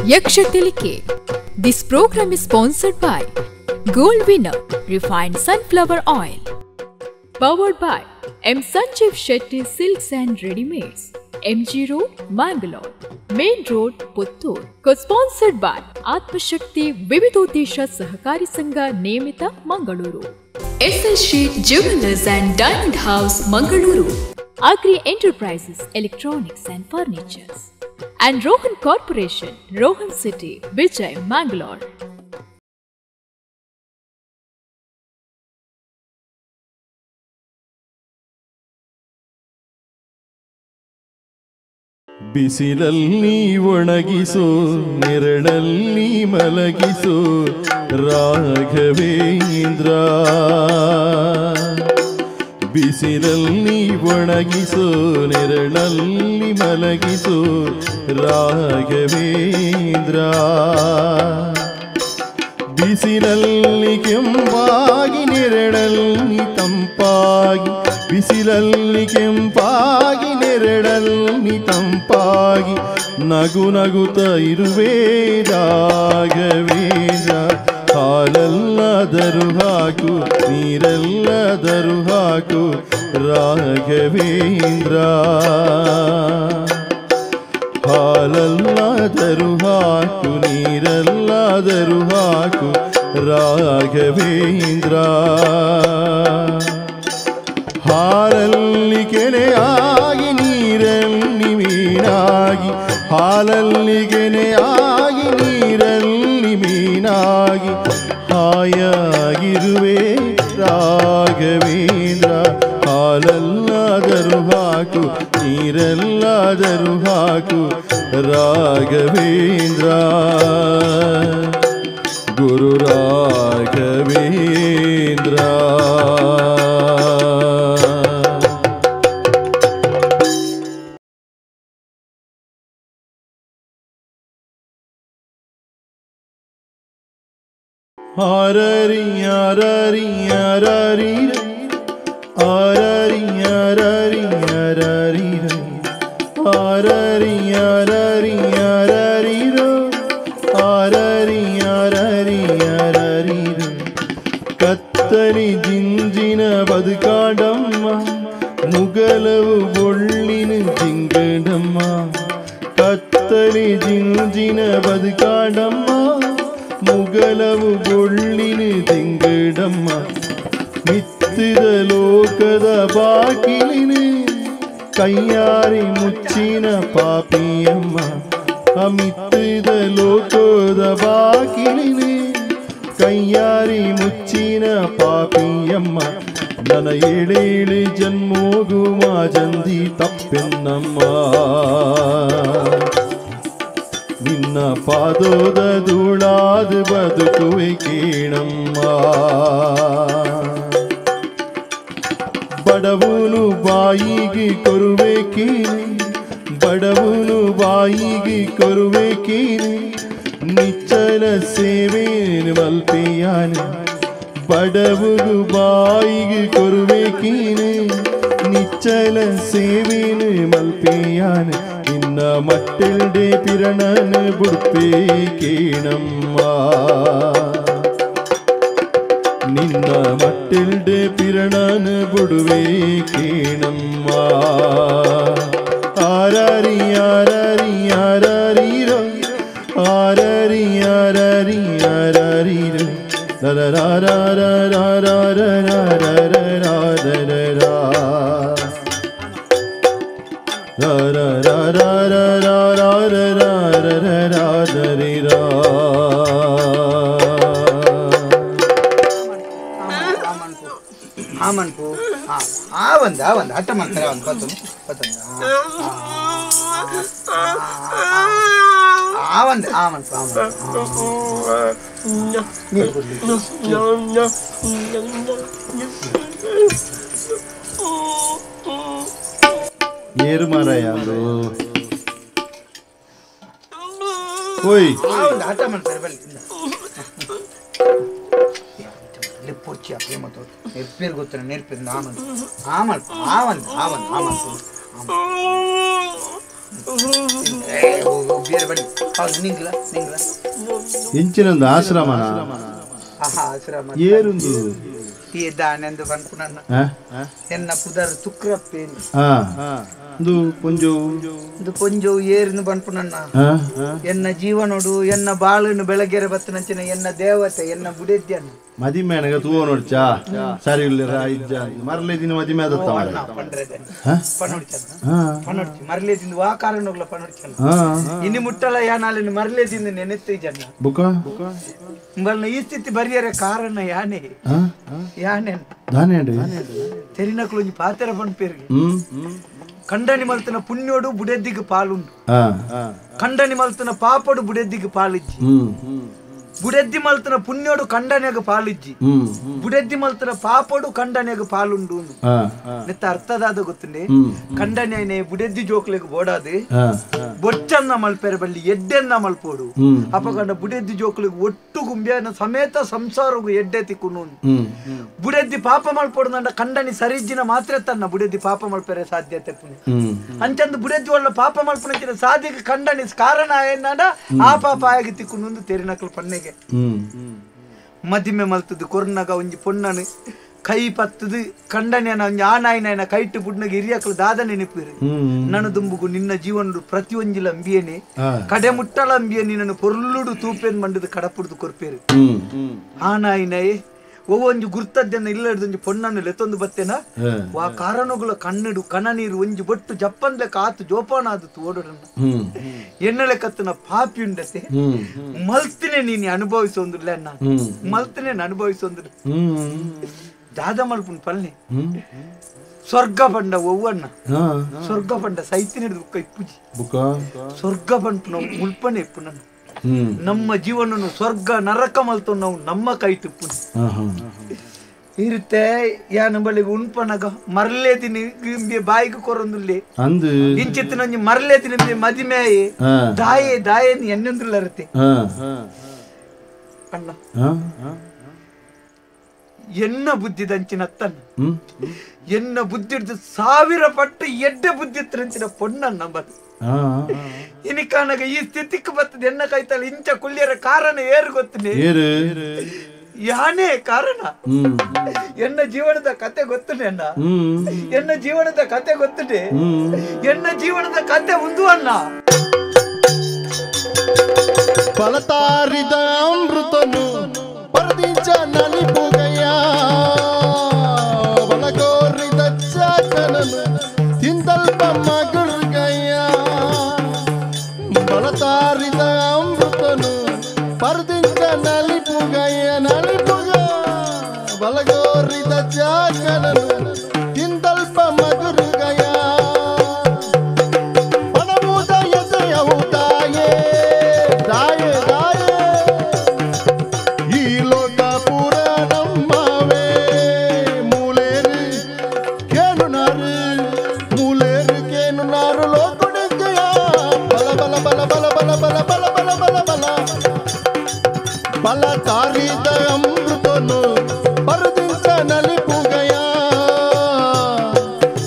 Yakshatilike. This program is sponsored by Gold Winner Refined Sunflower Oil. Powered by M. Sanjeev Shetty Silks and Readymades. MG Road, Mangalore. Main Road, Puttur. Co-sponsored by Atmashakti Vividodesha Sahakari Sangha Niyamita, Mangaluru. SL Sheet Jewelers and Diamond House, Mangaluru. Agri Enterprises, Electronics and Furnitures. And Rohan Corporation, Rohan City, Vijay, Mangalore. ಬಿಸಿಲಲ್ಲಿ ಒಣಗಿಸೋ ನೆರಳಲ್ಲಿ ಮಲಗಿಸೋ ರಾಘವೇಂದ್ರ ಬಿಸಿಲಲ್ಲಿ ಒಣಗಿಸೋ ನೆರಳಲ್ಲಿ ಮಲಗಿಸೋ ರಾಘವೇಂದ್ರ ಬಿಸಿಲಲ್ಲಿ ಕೆಂಪಾಗಿ ನೆರಳಲ್ಲಿ ತಂಪಾಗಿ ಬಿಸಿಲಲ್ಲಿ ಕೆಂಪಾಗಿ ನೆರಳಲ್ಲಿ ತಂಪಾಗಿ ನಗು ನಗುತ್ತ ಇರುವೆ ರಾಘವೇಂದ್ರ ಹಾಲಲ್ಲಾದರೂ ಹಾಕು ನೀರೆಲ್ಲಾದರೂ ಹಾಕು ರಾಘವೇಂದ್ರ ಹಾಲಲ್ಲಾದರೂ ಹಾಕು ನೀರೆಲ್ಲಾದರೂ ಹಾಕು ರಾಘವೇಂದ್ರ ಹಾಲಲ್ಲಿ ಕೆನೆಯಾಗಿ ನೀರಲ್ಲಿ ಮೀನಾಗಿ ಹಾಲಲ್ಲಿ ಕೆನೆಯಾಗಿ ನೀರಲ್ಲಿ ಮೀನಾಗಿ ಹಾಯಾಗಿರುವೆ ರಾಘವೇಂದ್ರ ಹಾಲಲ್ಲಾದರೂ ಹಾಕು ನೀರೆಲ್ಲಾದರೂ ಹಾಕು ರಾಘವೇಂದ್ರ ಗುರು ರಾಘವೇಂದ್ರ ಆರರಿ ಆರರಿ ಆರರಿ ಆರರಿ ಆರರಿ ಆರರಿ ಆರರಿ ಆರರಿ ಆರರಿ ಆರರಿ ಆರರಿ ಆರರಿ ಕತ್ತರಿ ಜಿಂಜಿನ ಬದುಕಾಡಮ್ಮ ಮುಗಲವು ಬೊಳ್ಳಿನ ಜಿಂಗಡಮ್ಮ ಕತ್ತರಿ ಜಿಂಜಿನ ಬದುಕಾಡಮ್ಮ ಮುಗಲವು ಬೊಳ್ಳಿನ ಜಿಂಗಡಮ್ಮ ಮಿತ್ತಿದ ಲೋಕದ ಬಾಕಿಲಿನ ಕೈಯಾರಿ ಮುಚ್ಚಿನ ಪಾಪಿಯಮ್ಮ ಅಮಿತ್ತಿದ ಲೋಕದ ಬಾಕಿಲಿನ ಕೈಯಾರಿ ಮುಚ್ಚಿನ ಪಾಪಿಯಮ್ಮ ನನ್ನ ಏಳೇಳು ಜನ್ಮೋಗು ಮಾಜಂದಿ ತಪ್ಪೆನ್ನಮ್ಮ ನಿನ್ನ ಪಾದೋದ ಧೂಳಾದ ಬದುಕುವೆ ಕೇಳಮ್ಮ ಬಡವನು ಬಾಯಿಗೆ ಕೊರುವೆಕೇನೆ ಬಡವನು ಬಾಯಿಗೆ ಕೊರುವೆಕೇನೆ ನಿಚ್ಚಲ ಸೇವೆಯನ್ನು ಮಲ್ಪೆಯಾನೆ ಬಡವನು ಬಾಯಿಗೆ ಕೊರುವೆಕೇನೆ ನಿಚ್ಚಲ ಸೇವೆಯನ್ನು ಮಲ್ಪೆಯಾನೆ ನಿನ್ನ ಮಟ್ಟೆಲ್ಡೆ ಪಿರಣನ ಬುಡ್ಪೇ ಕೇಣಮ್ಮ ನಿನ್ನ ಮಟ್ಟೆಲ್ಡೆ ಪಿರಣನ ಬುಡುವೆ ಕೇಣಮ್ಮ ಆರರಿ ಆರರಿ ಆರರಿರೋ ಆರರಿ ಆರರಿ ಆರರಿರೋ ಆಮನ್ಪು ಒಂದ ಹಠ ಮಾಡ್ತಾರೆ ಒಂದು ಪತ್ತೊಂದು ಒಂದು ಆಮನ್ಪು ಏರು ಮಾರಾಯ ಅದು ಹೋಯ್ ಹಠ ಮಾಡ್ತಾರೆ ಬಲ್ಲಿ ಪೂರ್ಚಿ ಪ್ರೇಮ ತೋರು ನೆರ್ಪೇರು ಗೊತ್ತಿರ ನೆರ್ಪೇರು ಆಮನ್ ಆಮನ್ ಆವನ್ ಆವನ್ ಆಮನ್ ಬೇರೆ ಬನ್ನಿ ಹೌದು ನಿಂಗ್ಲ ಇಂಚಿನೊಂದು ಆಶ್ರಮನ ಆಶ್ರಮ ಏರುಂದು ಈ ದಾನೆಂದು ಬಂದ್ಪುನನ್ನ ಎನ್ನ ಪುದರ್ ತುಕ್ರಪ್ಪೇನು ಇದು ಪೊಂಜು ಏರಿನ ಬಂದ್ಪುನನ್ನ ಎನ್ನ ಜೀವನೋಡು ಎನ್ನ ಬಾಳನ್ನು ಬೆಳಗ್ಗೆರೆ ಬತ್ತನಂಚಿನ ಎನ್ನ ದೇವತೆ ಎನ್ನ ಬುಡೆದ್ಯನ್ನ ಮದಿಮೆ ನನಗೆ ತೂವ ನೋಡ್ಚಾ ಸರಿ ಮರಲೇದಿನ ಮದಿಮೆ ಅದತ್ತ ಮರಲೇದಿಂದ ವಾ ಕಾರಣಗಳ ಪನೋಡ್ಚನ ಇನ್ನು ಮುಟ್ಟಲ ಯಾನಾಲಿನ ಮರಲೇದಿಂದ ನೆನೆತ್ತಿ ಜನ ಬುಕ ಬಲ್ನ ಈ ಸ್ಥಿತಿ ಬರಿಯರೆ ಕಾರಣ ಯಾನೆ ಯಾನೆ ತೆರಿನಕ್ಲು ಪಾತೆರ ಪನ್ಪೇರಿಗೆ ಕಂಡನಿ ಮಲ್ತನ ಪುಣ್ಯೋಡು ಬುಡೆದ್ದಿಗೆ ಪಾಲುಂಡು ಕಂಡನಿ ಮಲ್ತನ ಪಾಪಡು ಬುಡೆದ್ದಿಗೆ ಪಾಲಿಜ್ಜಿ ಬುಡೆದ್ದಿ ಮಲ್ತನ ಪುಣ್ಯೋಡು ಕಂಡನೆಗ ಪಾಲಿಜ್ಜಿ ಬುಡೆದ್ದಿ ಮಲ್ತನ ಪಾಪಡು ಕಂಡನೆಗ ಪಾಲುಂಡು ನೆತ್ತ ಅರ್ಥದಾದ ಗೊತ್ತುಂಡೆ ಕಂಡನೆ ಬುಡೆದ್ದಿ ಜೋಕ್ಲೆಗ್ ಬೋಡಾದೆ ಬೊಚ್ಚನ್ನ ಮಲ್ಪೆರೆ ಬಲ್ಲಿ ಎಡ್ಡೆನ್ನ ಮಲ್ಪೋಡು ಅಪಕಂಡ ಬುಡೆದ್ದಿ ಜೋಕ್ಲೆಗ್ ಒಟ್ಟು ಗುಂಬ್ಯಾನ ಸಮೇತ ಸಂಸಾರಗು ಎಡ್ಡೆ ತಿಕ್ಕುನು ಬುಡೆದ್ದಿ ಪಾಪ ಮಲ್ಪೋಡು ನಂಡ ಕಂಡನಿ ಸರಿಜ್ಜಿನ ಮಾತ್ರ ತನ್ನ ಬುಡೆದ್ದಿ ಪಾಪ ಮಲ್ಪೆರೆ ಸಾಧ್ಯತೆ ಅಂಚಂದು ಬುಡೆದ್ದಿ ಒಳ್ಳೆ ಪಾಪ ಮಲ್ಪನ ಸಾಧ್ಯಕ್ಕೆ ಕಂಡನಿ ಕಾರಣ ಏನಾಡ ಆ ಪಾಪ ಆಗಿ ತಿಕ್ಕುನು ತೆರಿನಕಲ್ ಪನ್ನೆಗೆ ಮದಿಮೆ ಮಲ್ತದ್ದು ಕೊರ್ನಗ ಒಂಜಿ ಪೊಣ್ಣನು ಕೈ ಪತ್ತದು ಕಂಡನೆನ ಒಂಜಿ ಆನಾಯಿನ ಕೈಟ್ಟು ಬುಡ್ನಗ ಹಿರಿಯಕಲು ದಾದ ನೆನಪಿರು ನನ್ನ ದುಂಬುಗು ನಿನ್ನ ಜೀವನ ಪ್ರತಿಯೊಂಜಿಲ ಅಂಬಿಯನೆ ಕಡೆ ಮುಟ್ಟಲ ಅಂಬಿಯನಿ ನನ್ನ ಪೊರ್ಲುಡು ತೂಪೇನ್ ಮಂಡದು ಕಡಪುಡ್ದು ಕೊರ್ಪೇರು ಆನಾಯಿನಯೇ ಒಂಜಿ ಗುರ್ತದ್ದನ್ನ ಇಲ್ಲ ಹಿಡಿದು ಪೊಣ್ಣನ್ನು ಲೆತ್ತೊಂದು ಬತ್ತೇನ ಆ ಕಾರಣಗಳ ಕಣ್ಣಡು ಕಣ ನೀರು ಒಂಜಿ ಬೊಟ್ಟು ಜಪ್ಪನ್ ಲೆಕ್ಕ ಆತು ಜೋಪಾನ ಆದು ಓಡೋಡನ್ನ ಎಣ್ಣೆ ಕತ್ತನ ಪಾಪಿ ಉಂಡತೆ ಮಲ್ತಿನೇ ನೀನು ಅನುಭವಿಸೋದಿಲ್ಲ ಮಲ್ತಿನೇ ಅನುಭವಿಸೋದಿಲ್ಲ ದಾದ ಮಲ್ಪುನ್ ಪಲ್ಲೆ ಸ್ವರ್ಗ ಬಂಡ ಒವ್ವಣ್ಣ ಸ್ವರ್ಗ ಬಂಡ ಸೈತಿನ ದುಃಖ ಇಪ್ಪುಜಿ ಸ್ವರ್ಗ ಬಂಡ ಮುಲ್ಪನೆ ಇಪ್ಪು ನನ್ನ ನಮ್ಮ ಜೀವನ ಸ್ವರ್ಗ ನರಕ ಮಲ್ತು ನಾವು ನಮ್ಮ ಕೈ ತಿಪ್ಪು ಇರುತ್ತೆ ಯಾನ ಬಳಿಗೆ ಉಣ್ಪನಗ ಮರಲೇದಿನ ಬಾಯಿಗೆ ಕೊರೊಂದುಲ್ಲೆ ಇಂಚಿತ್ತಿನ ಮರಲೇದಿನ ಮದಿಮೆಯೇ ದಾಯೆ ದಾಯೆ ಎನ್ನೊಂದಿಲ್ಲ ಇರುತ್ತೆ ಅಣ್ಣ ಎನ್ನ ಬುದ್ಧಿ ದಂಚಿನ ಅತ್ತನ್ನ ಎನ್ನ ಬುದ್ಧಿ ಹಿಡಿದು 1000 ಪಟ್ಟು ಎಡ್ಡೆ ಬುದ್ಧಿ ತ್ರಂಚಿನ ಪೊಣ್ಣನ್ನ ನಂಬದು ಇನಿಕಾನಾಗ ಈ ಸ್ಥಿತಿಗೆ ಬರ್ತದೆ ಎನ್ನ ಕೈತಲ್ಲ ಇಂಚ ಕುಳ್ಳಿಯರ ಕಾರಣ ಏರು ಗೊತ್ತನೆ ಯಾನೇ ಕಾರಣ ಎನ್ನ ಜೀವನದ ಕತೆ ಗೊತ್ತನೆ ಅಣ್ಣ ಎನ್ನ ಜೀವನದ ಕತೆ ಗೊತ್ತನೆ ಎನ್ನ ಜೀವನದ ಕತೆ ಒಂದು ಅಣ್ಣ ಫಲತಾರಿದ ಅಮೃತನು ಪರದಿಂಚ ನಲಿಪುಗಯ್ಯ ಬಲಗೋರಿದ ಚಾಕನನು ತಿಂದಲ್ಪ ಮಗುರ್ಗಯ್ಯ ಫಲತಾರಿದ ಅಮೃತನು ಪರದಿಂಚ ನಲಿಪುಗಯ್ಯ ನಲಿಪುಗ ಬಲಗೋರಿದ ಚಾಕನನು ತಿಂದಲ್ಪ ಮಗುರ್ಗಯ್ಯ ಪಣಮೂದ ಎದೆಯವು ದಾಯೇ ದಾಯೇ ದಾಯೇ ಈ ಲೋಕ ಪೂರ ನಮ್ಮವೇ ಮೂಲೇರು ಕೇನುನಾರು ಮೂಲೇರು ಕೇನುನಾರು ಲೋಕುಡಿಗೆಯ ಬಲ ಬಲ ಬಲ ಬಲ ಬಲ ಬಲ ಬಲ ಬಲ ಬಲ ಬಲ ಬಲ ತಾರಿದ ಅಮೃತನು ಪರದಿಂಚ ನಲಿಪುಗಯ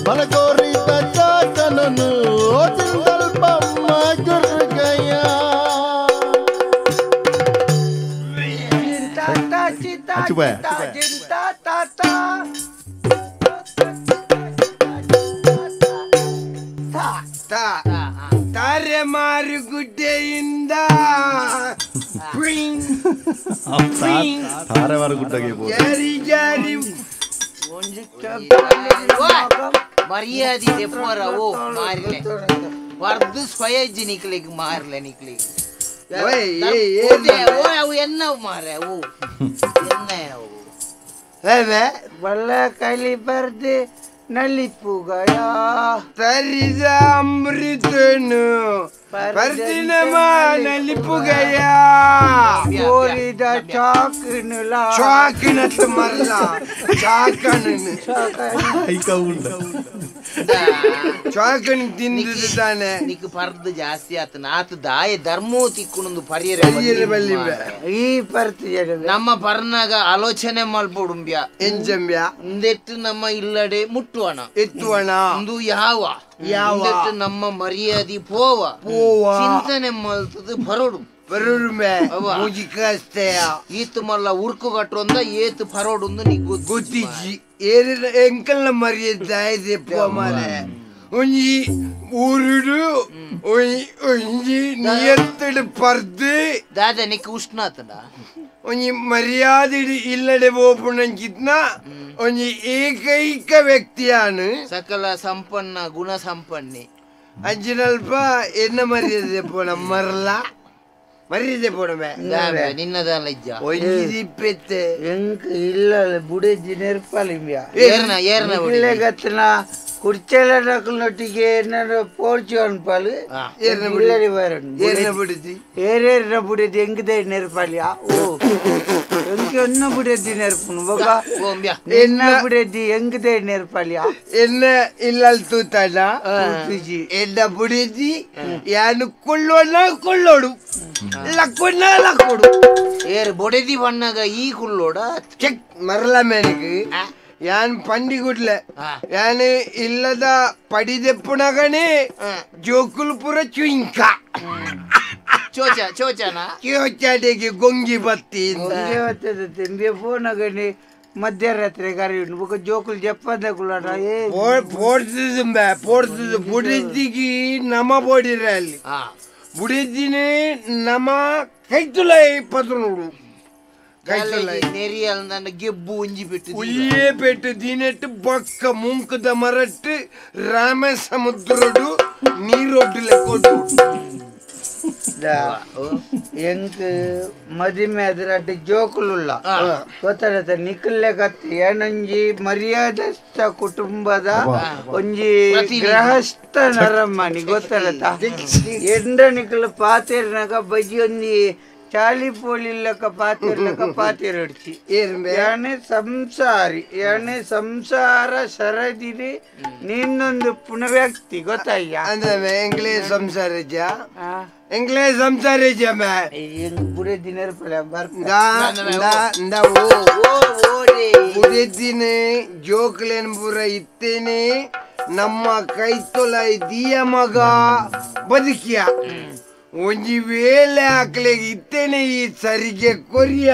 ಬಲಗೋರಿದ ಚಾಕನನು ತಿಂದಲ್ಪ ಮಗುರ್ಗಯ ತಾರೆ ಮಾರು ಗುಡ್ಡೆಯಿಂದ ಜಾರಿ ಜಾರಿ ಮರ್ಯಾದೆ ಓ ಮಾರ್ಲೆ ವರ್ದು ಸ್ವಯಜ್ಜಿ ನಿಕ್ಲಿಗೆ ಮಾರ್ಲೆ ನಿಕ್ಲಿಗೆ ಅವು ಎನ್ನವು ಮಾರೆ ಅವು ಎನ್ನವು ಬಲ್ಲ ಕಲಿ ಬರ್ದೆ ನಲಿಪುಗಯ ತರಿದ ಅಮೃತನು ಬರ್ದಿನ ನಲಿಪುಗಯ ಕೋರಿದ ಚಾಕನುಲ ಚಾಕಿನ ಮಲ್ಲ ಚಾಕನನು ಚಾಕಣಿ ತಿಂದಿದ್ದು ತಾನೆ ನಿಕ್ ಪರ್ದು ಜಾಸ್ತಿ ಆತ ನಾತ್ ದಾಯ ಧರ್ಮೋ ತಿಕ್ಕುನೊಂದು ಪರಿಯರೆ ಈ ಪರ್ತಿ ನಮ್ಮ ಪರ್ನಾಗ ಆಲೋಚನೆ ಮಲ್ಪಡುಂಬ್ಯ ಎಂಜಂಬ್ಯ ಇಂದೆತ್ತು ನಮ್ಮ ಇಲ್ಲಡೆ ಮುಟ್ಟುವಣ ಎತ್ತುವಣ ಒಂದು ಯಾವ ನಮ್ಮ ಮರ್ಯಾದೆ ಪೋವ ಚಿಂತನೆ ಮಲ್ತದು ಬರೋಡು ಈತು ಮಲ್ಲ ಉರ್ಕು ಕಟ್ಟೊಂದ ಏತು ಪರೋಡು ನೀ ಗೊತ್ತಿಜ್ಜಿ ಎಂಕಲ್ನ ಮರ್ಯಾದೆ ಮಾರೆ ಒಂಜಿ ಊರುಡು ಒಂಜಿ ನಿಯತ್ತಡು ಪರ್ದು ದಾದ ನಿಕ್ ಉಷ್ಣ ಆತಡ ಒಂಜಿ ಮರ್ಯಾದೆ ಇಲ್ಲಡೆ ಬೋಪುಣಂಚಿತ್ನ ಒಂಜಿ ಏಕೈಕ ವ್ಯಕ್ತಿಯಾನು ಸಕಲ ಸಂಪನ್ನ ಗುಣ ಸಂಪನ್ನೆ ಅಂಚಿನಲ್ಪ ಎನ್ನ ಮರ್ಯಾದೆ ಪೋಣ ಮರಲ ಮರ್ಯಾದೆ ಪೋಣಮೆ ನಿನ್ನದಲ್ಲ ಇಜ್ಜ ಒಂಜಿಪ್ಪೆತ್ತೆ ಎಂಕ್ ಇಲ್ಲ ಬುಡೆಜ್ಜಿ ನೆರ್ಪಾಲಿಂಬ್ಯ ಏರ್ನ ಏರ್ನ ಗತ್ತನ ಕುರ್ಚೆಲ್ಲೊಟ್ಟಿಗೆ ಏನಾರು ಪೋರ್ಚು ಅನ್ಪಾಲು ಇಲ್ಲಡಿ ಬರೋದು ಏರೇರಿನ ಬುಡೆದಿ ಎಂಗದೆ ನೆರ್ಪಾಲಿಯ ಓ ಎಂಗೆ ಒನ್ನ ಬುಡೆದಿ ನೆರ್ಪುನು ಬೊಕ ಎನ್ನ ಬುಡೆದಿ ಎಂಗದೆ ನೆರ್ಪಾಲಿಯ ಎನ್ನ ಇಲ್ಲಲ್ ತೂತಣ್ಣ ಎನ್ನ ಬುಡೆದಿ ಯಾನು ಕೊಳ್ಳೋಡು ಲಕ್ಕೊಣ್ಣ ಲಕ್ಕೊಡು ಏರ್ ಬೊಡೆದಿ ಬಣ್ಣಗ ಈ ಕುಳ್ಳೋಡ ಚೆಕ್ ಮರಲ ಮೇನಿಗೆ ಯಾನ್ ಪಂಡಿಗುಡ್ಲೆ ಯಾನ್ ಇಲ್ಲದ ಪಡಿದೆಪ್ಪುನಗಣೆ ಜೋಕುಲ್ಪುರ ಚುಂಕ ಚೋಚಾಟಿಗೆ ಗೊಂಗಿ ಬತ್ತಿ ತಿಂಬೆ ಫೋನಗಣೆ ಮಧ್ಯರಾತ್ರಿ ಗಾರಿ ಉಂಟು ಜೋಕುಲ್ ಜಪ್ಪದ ಕುಲಾಟ ಪೋಡ್ತದ ಬುಡಿದ್ದಿಗೆ ನಮ ಬೋಡಿರ ಅಲ್ಲಿ ಬುಡಿದ್ದಿನೇ ನಮ ಕೈತುಲ 20 ನೋಡು ಗೆಬ್ಬು ಉಂಜಿ ಬಿಟ್ಟು ಉಯ್ಯೇ ಪೆಟ್ಟು ದಿನೆಟ್ಟು ಬೊಕ್ಕ ಮುಂಕದ ಮರಟ್ಟು ರಾಮ ಸಮುದ್ರಡು ನೀರೊಡ್ಡು ಕೊಟ್ಟು ಎಂಕ್ ಮದಿಮೆ ಅದರಡ್ಡಿ ಜೋಕುಲುಲ್ಲ ಗೊತ್ತಾಗತ್ತ ನಿಖಲ್ಲೆ ಕತ್ತಿ ಏನೊಂಜಿ ಮರ್ಯಾದಸ್ಥ ಕುಟುಂಬದ ಒಂಜಿ ಗೃಹಸ್ಥ ನರಮ್ಮನಿ ಗೊತ್ತಾಗತ್ತ ಎಂಡ ನಿಖಲ್ ಪಾತೆರ್ನಾಗ ಬಜ್ಜಿ ಒಂಜಿ ಚಾಲಿ ಪೋಲಿಲ್ಲಕ ಪಾತಿರಡ್ಚಿ ಯಾನೆ ಸಂಸಾರಿ ಯಾನೆ ಸಂಸಾರ ಸರದಿರಿ ನಿನ್ನೊಂದು ವ್ಯಕ್ತಿ ಗೊತ್ತಾಯ್ಯ ಅಂದ್ರೆ ಎಂಗ್ಲೇಜ್ ಸಂಸಾರ ಬುಡೆ ದಿನ ಬುಡೆದಿನ ಜೋಕ್ಲೇನ್ ಪುರ ಇತ್ತೇನೆ ನಮ್ಮ ಕೈತೊಲ ದಿಯ ಮಗ ಬದುಕಿಯ ಒಂಜಿ ವೇಳೆ ಹಾಕ್ಲಿಗೆ ಇತ್ತೇನೆ ಈ ಸರಿಗೆ ಕೊರಿಯ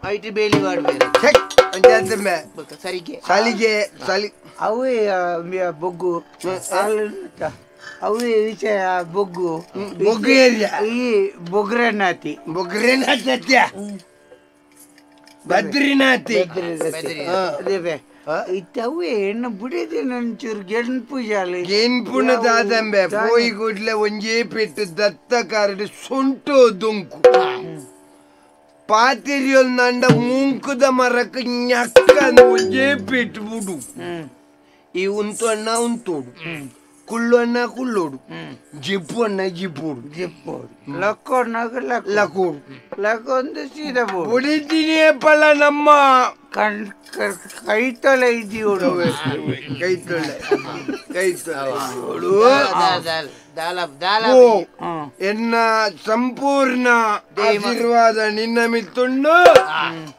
ಐಟಿ ಬೇಲಿ ಸರಿಗೆ ಸಲಿಗೆ ಅವೇ ಬೊಗ್ಗು ಅವೇ ವಿಷಯ ಬೊಗ್ಗು ಏರಿಯಾ ಈ ಬೊಗ್ರನಾತಿ ಬದ್ರಿನಾಥಿ ಇತ್ತವೇ ಹೆಣ್ಣು ಬುಡಿದೇನು ಒಂಚೂರು ಗೆನ್ಪುಣದಾದಂಬೆ ಪೋಯಿ ಗುಡ್ಲೆ ಒಂಜೇ ಪೆಟ್ಟು ದತ್ತ ಕಾರಡು ಸೊಂಟು ದೊಂಕು ಪಾತಿರಿಯೊಲ್ ನಂಡ ಮುಂಕುದ ಮರಕ್ಕೆ ñಕ್ಕ ಒಂಜೇ ಪೆಟ್ಟು ಬುಡು ಈ ಉಂತು ಅಣ್ಣ ಉಂತೋಡು ಕುಳ್ಳು ಅಣ್ಣ ಕುಳ್ಳೋಡು ಜಿಪ್ಪು ಅಣ್ಣ ಜಿಪ್ಪೋಡು ಲಕ್ಕೋಡ್ನಾಗ ಲಕೋಡು ಲಕ್ಕೊಂದು ಸೀದಾ ಹೊಡಿತೀನಿ ಪಲ್ಲ ನಮ್ಮ ಕೈತೊಲೆ ಇದೀವಡು ಎನ್ನ ಸಂಪೂರ್ಣ ಆಶೀರ್ವಾದ ನಿನ್ನ ಮಿತ್ತುಂಡು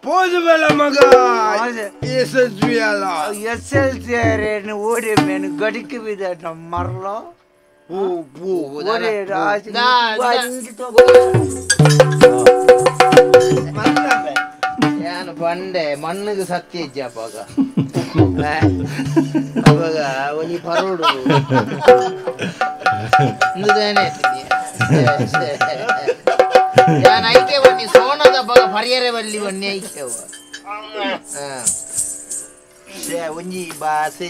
ಪೋದುಬಲ ಮಗ ಯಶಸ್ವಿ ಅಲ್ಲ SLC ಓಡಿ ಮೇನು ಗಡಿಕೆ ಬಿದ ನಮ್ಮ ಮರಲೋ ನಾನು ಬಂಡೆ ಮಣ್ಣಿಗೆ ಸತ್ಯ ಇಜ್ಜಪ್ಪಾಗ ಒಂಜಿ ಪರೋಡು ನಾನು ಐಕೆ ಬನ್ನಿ ಸೋಣದ ಬಗ ಪರಿಯರೆ ಬಲ್ಲಿ ಬನ್ನಿ ಐಕೆ ಒಂಜಿ ಬಾಸೆ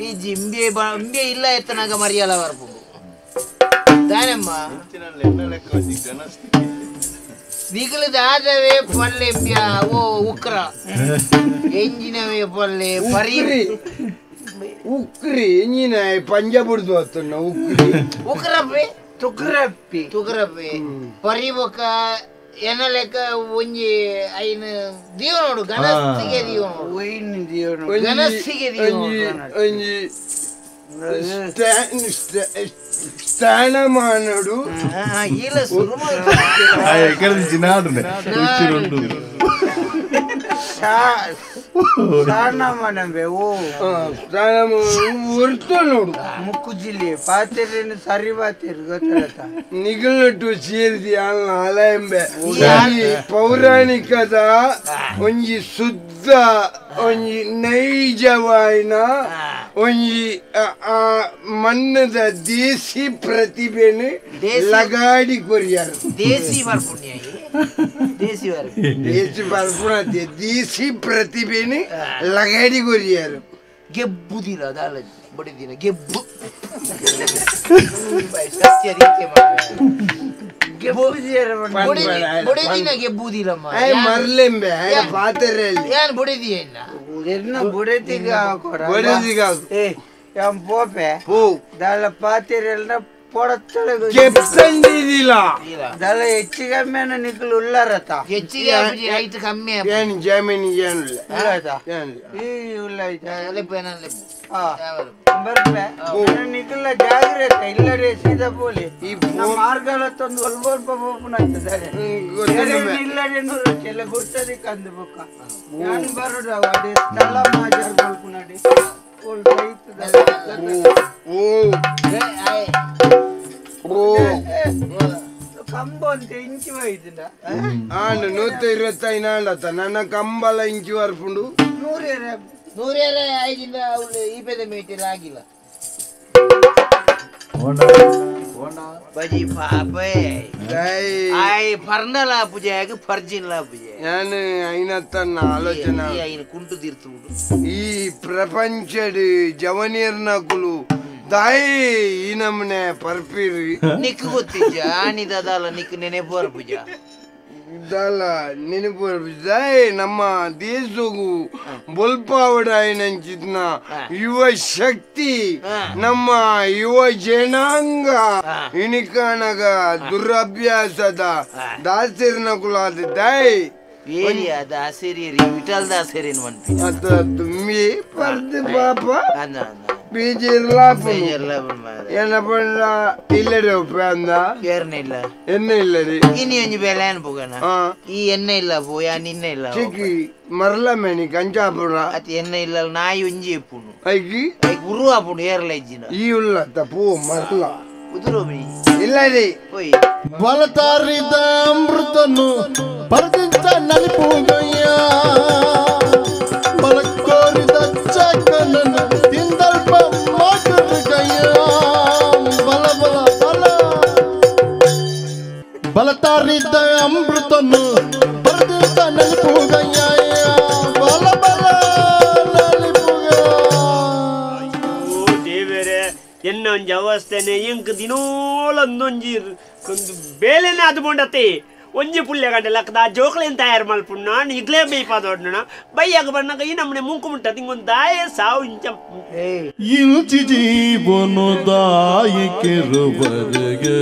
ಈ ಜಿಂಬೆ ಇಂಬೆ ಇಲ್ಲ ಎತ್ತನಾಗ ಮರಿಯಲ್ಲ ಬರ್ಬೋದು ದಾನಮ್ಮ ನಿಗಲದಾದವೇ ಪಲ್ಲೆ ಓ ಉಕ್ರ ಎಂಜಿನವೇ ಪಲ್ಲೆ ಪರಿರಿ ಉಕ್ರಿ ಎಂಜಿನ ಪಂಜಾಬುಡ್ದು ಆತಣ್ಣ ಉಕ್ರಪ್ಪೆ ತುಕ್ರಪ್ಪಿ ಪರಿಬೊಕ ಎನ್ನ ಲೆಕ್ಕ ಒಂಜಿ ಐನ ದೀವ ನೋಡು ಗಣಸ್ತಿಗೆ ದೀವ ನೋಡು ಗಣಸ್ತಿಗೆ ದೀವ ಒಂಜಿ స్నాన మానడు ఇలా సురు ఎక్కడ నుంచి నాడునే రుచి రెండు ಉರ್ತನೋಡು ಮುಕ್ಕು ಜಿಲ್ಲೆ ಪಾತೆರೇನು ಸರಿ ಬಾತಿರು ಗೊತ್ತಾಗತ್ತ ನಿಗಲಟ್ಟು ಸೇರಿದಿ ಅಲೆಂಬೆ ಪೌರಾಣಿಕದ ಒಂಜಿ ಶುದ್ಧ ಒಂಜಿ ನೈಜವಾಯಿನ ಒಂಜಿ ಮಣ್ಣದ ದೇಸಿ ಪ್ರತಿಭೆನು ಲಗಾಡಿ ಕೊರಿಯಾರು ದೇಸಿ ಬರ್ಪುಣ್ಯ ದೇಸಿ ಬರ್ಪುಣ ದೇಸಿ ಪ್ರತಿಭೆನು ಲಗಾಡಿ ಕೊರಿಯಾರು ಗೆಬ್ಬುದಿಲ್ಲ ಅದಾಲ ಬಡಿದಿನ ಗೆಬ್ಬು ಸತ್ಯ ರೀತಿ ಬುಡಿದಿನ ಗೆಬ್ಬುದಿಲ್ಲಮ್ಮ ಮರ್ಲೆಂಬೆ ಪಾತ್ರೆಯಲ್ಲಿ ಏನ್ ಬುಡಿದಿಯ ಇಲ್ಲ ಬುಡೆದಿಗ ಪೋಪೆ ದಾಳ ಪಾತೆರೆಲ್ಲ చెప్తండిదిలా దాని ಹೆಚ್ಚಿಗಮ್ಮೆನ ನಿಕಲು ಉಳ್ಳಾರತ ಹೆಚ್ಚಿಗೆ ಹೈಟ್ ಕಮ್ಮಿ ಏನು ಜಮೀನು ಏನಿಲ್ಲ ಈ ಉಳ್ಳ ಲೆಪ್ಪೇನಲ್ಲ ಬರ್ಬೆ ನಿಕಲ ಜಾಗ್ರತೆ ಇಲ್ಲಡೆ ಸೀದಾ ಪೋಲಿ ಈ ಮಾರ್ಗಲ ತಂದು ಒಲ್ಪ ಹೋಗ್ಬಿಡ್ತದೆ ಇಲ್ಲಡೆ ಕೆಲ ಗುರ್ತದಿ ಕಂದು ಬೊಕ್ಕ ನಾನು ಬರೋಡ ಅಡೆ ಸ್ಥಳ ಮಾಜರ್ ಬಲ್ಪುನಡಿ ಓಲ್ ರೈತದ ಕಂಬ ಅಂತ ಇಂಚಿ ಹೋಯ್ತಿನ ಆಂಡ್ 125 ನನ್ನ ಕಂಬಲ ಇಂಚಿ ವರ್ಪುಂಡು 105 ಈ ಪೆದ ಮೀಟರ್ ಆಗಿಲ್ಲ ಬಜಿ ಪಾಪೆ ಐ ಫರ್ನಲ ಪೂಜೆಗ ಫರ್ಜಿನ್ಲ ಪೂಜೆ ನಾನು ಐನತ್ತನ್ನ ಆಲೋಚನೆ ಐನ ಕುಂಟು ತೀರ್ತುಂಡು ಈ ಪ್ರಪಂಚದ ಜವನಿಯರ್ನಕುಲು ದಾಯಿ ಈ ನಮ್ಮನೆ ಪರ್ಪಿರಿ ನಿಕ್ ಗೊತ್ತಿಜ್ಜ ಆನಿದಲ್ಲ ನಿಕ್ ನೆನೆಪು ಪೂಜ ಇದಲ್ಲ ನೆನಪು ದಾಯಿ ನಮ್ಮ ದೇಶಗೂ ಬೊಲ್ಪಾವಡಾಯಿನಂಚಿದ್ನ ಯುವ ಶಕ್ತಿ ನಮ್ಮ ಯುವ ಜನಾಂಗ ಇನಿಕಾನಗ ದುರಭ್ಯಾಸದ ದಾಸಿರ್ನಕುಲಾದ ದಾಯಿ ದಾಸೇರಿ ವಿಠಲ್ ದಾಸೇರಿ ಅದ ತುಂಬಿ ಪರ್ದು ಪಾಪ ಬೀಜಿರ್ಲಾಪು ಏನಪ್ಪಣ್ಣ ಇಲ್ಲಡೆ ಉಪ್ಪ ಅಂದ ಇಲ್ಲ ಎಣ್ಣೆ ಇಲ್ಲರಿ ಇನಿ ಒಂಜಿ ಬೆಲೆ ಅನ್ಪೋಗಣ ಈ ಎಣ್ಣೆ ಇಲ್ಲ ಪೋಯ ನಿನ್ನೆ ಇಲ್ಲ ಚಿಕ್ಕಿ ಮರಲ ಮೇನಿ ಕಂಚಾಪುರ ಅತ್ ಎಣ್ಣೆ ಇಲ್ಲ ನಾಯಿ ಒಂಜಿ ಎಪ್ಪುನು ಐಕಿ ಉರು ಆಪುನು ಏರ್ಲ ಇಜ್ಜಿನ ಈ ಉಲ್ಲ ತಪ್ಪು ಮರಲ ಉದುರೋಬಿ ಇಲ್ಲರಿ ಹೋಯ್ ಬಲತಾರಿದ ಅಮೃತನು ಪರದಿಂತ ನಲಿಪುಗಯ್ಯ ಬಲಕೋರಿದ ಚಕನನ ತಿಂದಲ್ಪ ಮಾಕರ್ಗಯ್ಯ ಬಲ ಬಲ ಬಲ ಬಲತಾರಿದ ಅಮೃತನು ಪರದಿಂತ ನಲಿಪುಗಯ್ಯ ಬಲ ಬಲ ನಲಿಪುಗ ದೇವರೇ ಎನ್ನ ಒಂಜಿ ಅವಸ್ಥೆನೆ ಇಂಕ್ ದಿನೋಲೊಂದೊಂಜಿ ಬೇಲೆನೆ ಅದು bonಡತೆ ಒಂಜಿ ಪುಲ್ಯ ಗಂಟೆ ಲಕ್ಕದ ಜೋಕ್ಲೇನ್ ತಯಾರು ಮಲ್ಪುಣ್ಣ ಇಗ್ಲೇ ಬೇಯ್ಪಾದೊಡ್ನ ಬೈಯಾಗ ಬಣ್ಣಗ ಈ ನಮ್ಮನೆ ಮುಂಕು ಮುಟ್ಟ ತಿಂಗೊಂದು ದಾಯ ಸಾವು ಇಂಚ ಇಂಚಿ ಜೀವನ ದಾಯಿ ಕೆರುವರೆಗೆ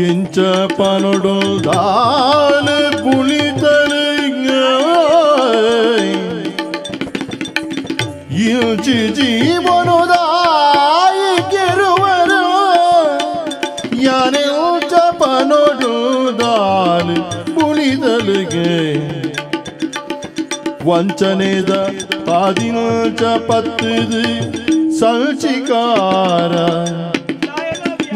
ಎಂಚ ಪನೊಡು ದಾಲ ಪುಳಿತರೆಗ ಇಂಚಿ ಜೀವನ ದಾಯಿ ಕೆರುವರು ಯಾನೆ ಎಂಚ ಪನೊಡು ದಾಲ ಪುಳಿತಲೆಗೆ ವಂಚನೆದ ಪಾದಿನಚ ಪತ್ತದು ಸಲ್ಚಿಕಾರ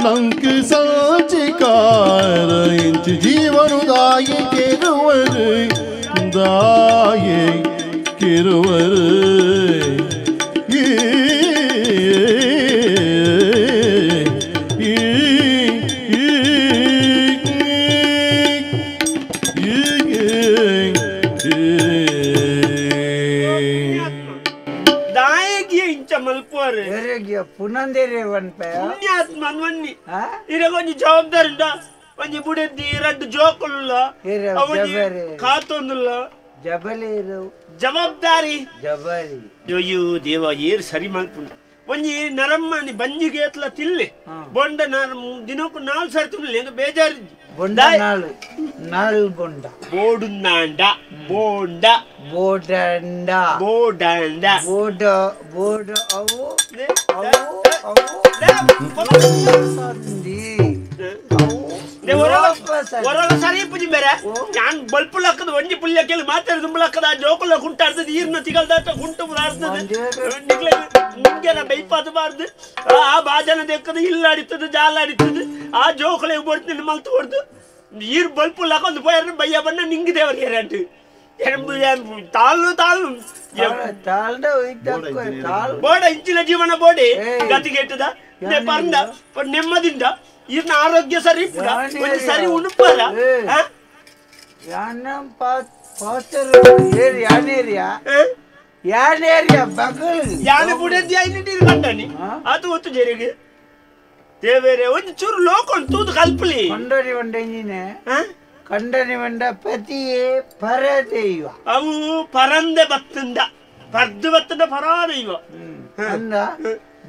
ನಂಕು ಸಲ್ಚಿಕಾರ ಇಂಚು ಜೀವನು ದಾಯಿ ಕೆರುವರು ದಾಯಿ ಕೆರುವರು ಪುನಂದೇರೆ ಒನ್ಪೆ ಪುಣ್ಯಾತ್ಮ ಅನ್ವನ್ನಿ ಇರಗೊಂಜಿ ಜವಾಬ್ದಾರಿ ಉಂಡ ಒಂಜಿ ಬುಡೆದ್ದಿ ರಡ್ಡು ಜೋಕುಲ್ಲ ಕಾತೊಂದುಲ್ಲ ಜವಾಬ್ದಾರಿ ಅಯ್ಯೋ ದೇವ ಏರ್ ಸರಿ ಮಲ್ಪುಂಡ ಒಂಜಿ ನರಮ್ಮನಿ ಬಂಜಿಗೆ ಎತ್ಲ ತಿಲ್ಲೆ ಬೊಂಡ ದಿನಕ್ಕೂ 4 ಸಾರಿ ತಿನ್ಲಿ ಹೆಂಗ ಬೇಜಾರಿದ್ದಿ ಬೋಡು ನಾಂಡ ಬೋಂಡ ಬೋಡಂಡ ಬೋಡಂಡ ಬೋಡ ಬೋಡ ಅವು ಸಂಧಿ ಹೊರಗ ಸರಿ ಪುಜಿ ಬೇರೆ ನಾನು ಬಲ್ಪುಲ್ ಹಾಕದ ಒಂಜಿ ಪುಲ್ಯ ಕೇಳಿ ಮಾತಾಡಿ ದುಂಬಳ ಹಾಕದ ಜೋಕುಲ್ಲ ಗುಂಟಾಡ್ತದೆ ಈರ್ನ ತಿಗಲ್ದಾಟ ಗುಂಟು ಆಡ್ತದೆ ನಿಂಗೆಲ್ಲ ಬೈಪಾದಬಾರ್ದು ಆ ಬಾಜನ ದೇಕ್ಕದ ಇಲ್ಲಾಡಿತದೆ ಜಾಲಾಡಿತದೆ ಆ ಜೋಕುಲೆ ಬರ್ತೀನಿ ಮಲ್ತು ಹೊಡ್ದು ಈರ್ ಬಲ್ಪುಲ್ ಹಾಕೊಂದು ಬೈರ ಬಯ್ಯ ಬಣ್ಣ ನಿಂಗಿದೆ ಅವ್ರಿಗೆ ಎರಡು ತಾಳು ತಾಳು ಬೋಡ ಇಂಚಿನ ಜೀವನ ಬೋಡಿ ಗತಿಗೆಟ್ಟದ ಪರಂದ ನೆಮ್ಮದಿಂದ ಇರ್ನ ಆರೋಗ್ಯ ಸರಿ ಸರಿ ಉಣುಪಾರ ಯಾನೆ ಬುಡದಿ ಐನಿಟ್ಟಿರು ಕಂಡನಿ ಅದು ಒತ್ತು ಜರಿಗೆ ದೇವೇರೆ ಒಂದು ಚೂರು ಲೋಕೊಂಡು ತೂದು ಕಲ್ಪಲಿ ಕೊಂಡರಿ ಒಂಡೆಂಜಿನೆ ಕಂಡನಿ ಮಂಡ ಪತಿಯೇ ಪರದೈವ ಅವು ಪರಂದೆ ಬತ್ತಂದ ಪರ್ದು ಬತ್ತದ ಪರಾದೈವ ಅಂದ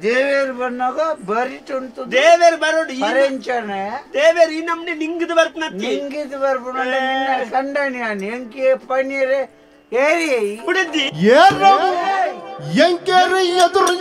ದೇವೇರು ಬಂದಾಗ ಬರಿಟುಂಟು ದೇವೇರು ಬರೋಡು ಪರಂಚನೆ ದೇವೇರು ಈ ನಮ್ನೆ ನಿಂಗಿದು ಬರ್ಪನತ್ತಿ ನಿಂಗಿದು ಬರ್ಪುನ ಕಂಡನಿ ಎಂಕಿ ಪನ್ನೀರೆ ಏರಿ ಬುಡದಿ ಏರು ಎಂಕೇರಿ ಎದುರು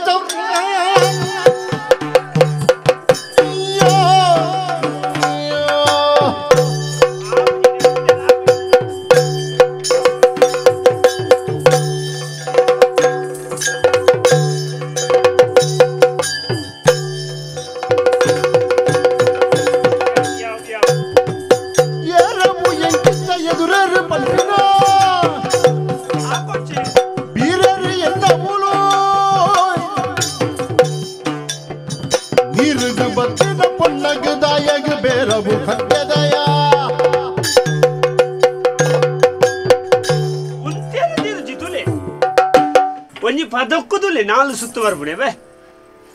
ಒಂಜಿ ಪದಕ್ಕುದುಲೆ ನಾಲು ಸುತ್ತು ಬರ್ಬಿಡೆ ಬೇ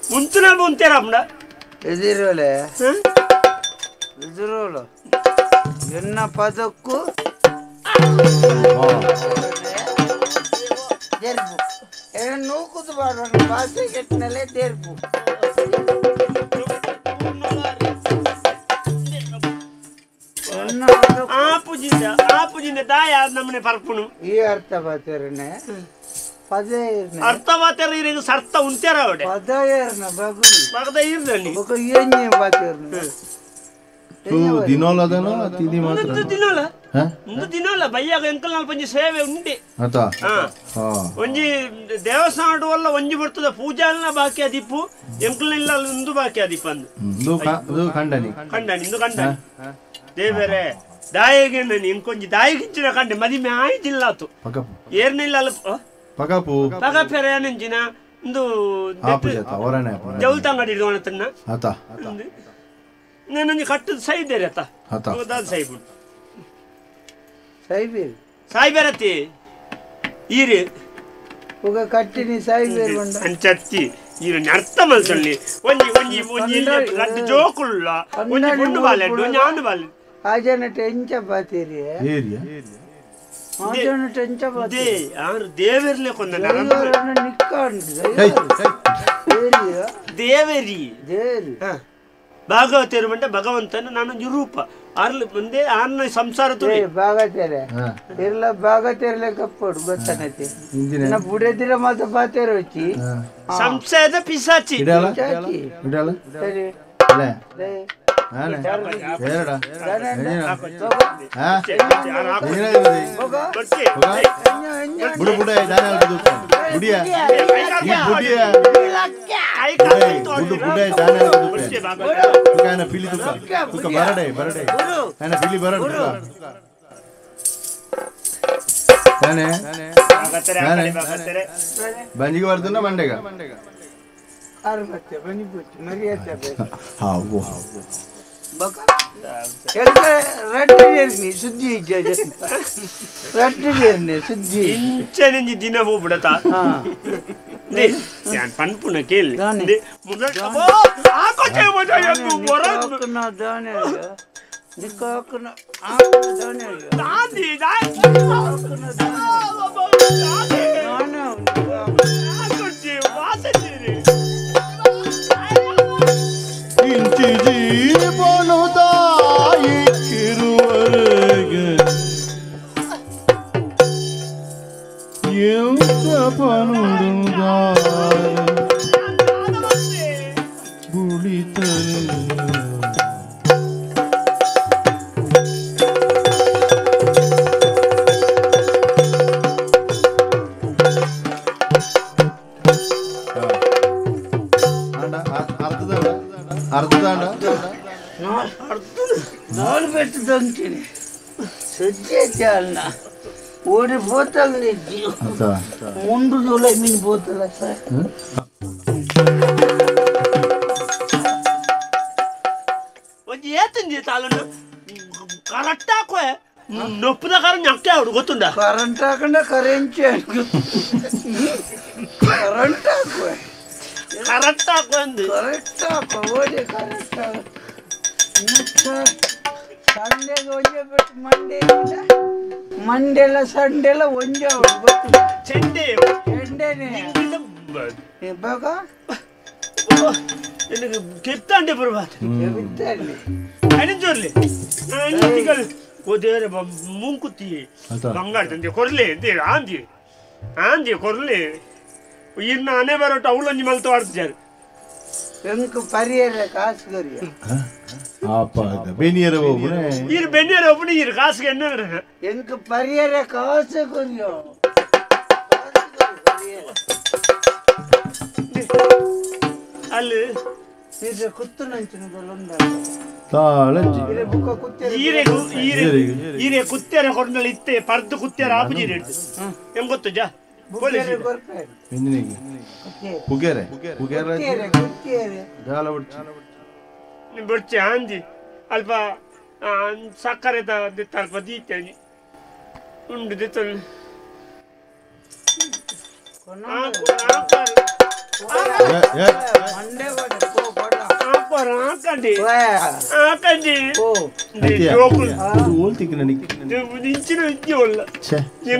ಮುಂತುನ ಮುಂತೇರಪ್ಪ ಎದಿರೋಲೆ ಎದಿರೋಲು ಎನ್ನ ಪದಕ್ಕೂ ದೇರ್ಪು ನೂಕುದು ಬಾಡ ಭಾಷೆ ಕೆಟ್ಟನಲ್ಲೇ ದೇರ್ಪು ಆಪುಜಿಂದ ದಾಯ ನಮ್ಮನೆ ಪರ್ಪುನು ಈ ಅರ್ಥ ಬಾತೇರನೆ ಪದ ಅರ್ಥ ಮಾತಾರ ಈಗ ಸರ್ತ ಉಂತೇರ ಅವಡೆ ಪದ ಏರ್ನ ಬಗು ಬಗದ ಇರ್ದಲ್ಲಿ ಬಗು ಏನ್ಯ ಬಾತೇರ್ನ ದಿನೋಲದನ ತಿದಿ ಮಾತ್ರ ಒಂದು ದಿನಲ್ಲ ಬಯ್ಯಾಗ ಎಂಕಲ್ ನಾಲ್ ಪಂಜಿ ಸೇವೆ ಉಂಡೆ ಆತ ಒಂಜಿ ದೇವಸ್ಥಾನ ವಲ್ಲ ಒಂಜಿ ಬರ್ತದ ಪೂಜಾಲ್ನ ಬಾಕಿ ಅದಿಪ್ಪು ಎಂಕಲ್ನಿಲ್ಲ ಒಂದು ಬಾಕಿ ಅದಿಪ್ಪ ಅಂದು ಖಂಡನಿ ಖಂಡನಿ ಇಂದು ಖಂಡನಿ ದೇವರೇ ದಾಯಿಗೆ ನಾನು ಇಂಕೊಂಜಿ ದಾಯಿಗಿಂಚಿನ ಕಂಡೆ ಮದಿಮೆ ಆಯ್ತಿಲ್ಲ ಆತು ಏರ್ನಿಲ್ಲ ಅಲ್ಲ ಪಗಪು ಪಗಪೆರೆ ಏನಂಚಿನ ಇಂದು ಜೌಲ್ತಂಗಡಿ ಹಿಡ್ಕೊಂಡತನ್ನ ಆತ ನಾನು ಕಟ್ಟದ ಸೈದೇರಿ ಅತ್ತ ಹೌದಾದ ಸೈಬಿಡು ಸೈಬೇರು ಸಾಯ್ಬೇರತ್ತಿ ಈರಿ ಉಗ ಕಟ್ಟಿನಿ ಸೈಬೇರು ಬಂದ ಅಂಚತ್ತಿ ಈರು ಅರ್ಥ ಮಲ್ಸಲ್ಲಿ ಒಂಜಿ ಒಂಜಿ ಒಂಜಿ ರಡ್ಡು ಜೋಕುಳ್ಳ ಒಂಜಿ ಪುಂಡು ಬಾಲೆಡ್ಡು ஞாನು ಬಾಲೆ ಆಜನ ಟೆಂಚ ಬಾತೀರಿ ಆಜನ ಟೆಂಚ ಬಾತಿ ಯಾರು ದೇವರ್ಲೆ ಕೊಂದ ದೇವರಿ ದೇವರಿ ಭಾಗವತರು ಬಂಡೆ ಭಗವಂತನ ನಾನು ರೂಪ ಆರ್ಲಿ ಮುಂದೆ ಆರ್ನ ಸಂಸಾರ ತುಳಿ ಭಾಗತೆರೆ ಇರ್ಲ ಭಾಗತೆರ್ಲೆ ಕಪ್ಪಡು ಗೊತ್ತನತಿ ಇನ್ನ ಬುಡದಿರ ಮಾತ ಬಾತೇರು వచ్చి ಸಂಶಯದ ಪಿಸಾಚಿ ಸರಿ ಬಂಜಿಗೆ ಬರ್ತನ ಮಂಡೆಗ ಸುದ್ದಿ ಸುದ್ದಿ ಇಂಚನೆಂಜಿ ದಿನ ಹೋಗ್ಬಿಡತ ഞാൻ പൺപുണ കേളി ಇಂಚಿ ಜೀವನದಾಯಿರುವರೆಗೆ నాలుగు పెట్టి దొంగతిని సజ్జేయాలన్నా ఓడిపోతాను ముందు జూలై మీద పోతుందా సార్ ಏತಂದಿ ತಾಲೂನು ಕರೆಕ್ಟ್ ಹಾಕೋ ನೊಪ್ಪದ ಕಾರಣ ನಕ್ಕೆ ಅವ್ರು ಗೊತ್ತುಂಡ ಕರೆಂಟ್ ಹಾಕೊಂಡ ಕರೆಂಟ್ ಕರೆಂಟ್ ಹಾಕುವ ಕರೆಕ್ಟ್ ಹಾಕೋ ಅಂದು ಕರೆಕ್ಟ್ ಹಾಕೋ ಓಡಿ ಕರೆಕ್ಟ್ ಸಂಡೆಗೆ ಒಂಜೆ ಬಿಟ್ಟು ಮಂಡೆಲ್ಲ ಸಂಡೆಲ್ಲ ಒಂಜೆ ಅವ್ರು ಗೊತ್ತು ಚೆಂಡೆ ಚೆಂಡೆನೆ ಬಾಗ எனக்கு கெப்தாண்டே பரவாது ಬಿತ್ತಲ್ಲಿ ಅನಿಜೋರ್ಲಿ ಅನಿಜಿಕಲ್ ಓದೇರೆ ಮುಂಕುತಿ ಬಂಗಾರ ತಂದೆ ಕೊರ್ಲೆ ಅಂತೆ ಆಂದಿ ಕೊರ್ಲೆ ಇನ್ನ ಆನೆ ಬರೋಟ ಅವಳಂಜಿ ಮಲ್ತು ಆಡ್ತಿದ್ದಾರೆ ಎಂಕ್ ಪರಿಯರ ಕಾಸು ಗರಿಯ ಬೆನಿಯರ ಹೋಗ್ರೆ ಇರು ಬೆನ್ನೇರ ಒಬ್ಬನಿ ಇರು ಕಾಸಿಗೆ ಎನ್ನ ಎಂಕ್ ಪರಿಯರ ಕಾಸು ಗರಿಯೋ ಅಲ್ಲಿ ಇದು ಕುತ್ತು ನಂಚಿನದಲ್ಲೊಂದ ಈರೆ ಕುತ್ತೇರ ಹೊರನಲ್ಲಿ ಇತ್ತೆ ಪರ್ದು ಕುತ್ತೇರ ಆಪುಜಿ ರೇಟ್ ಹೆಂಗ್ ಗೊತ್ತು ಜಾ ಬಿಡ್ಚೆ ಅಂದಿ ಅಲ್ಪ ಸಕ್ಕರೆ ಅಲ್ಪ ದೀತೇನಿ ಉಂಡು ದಿತ್ತಲ್ಲಿ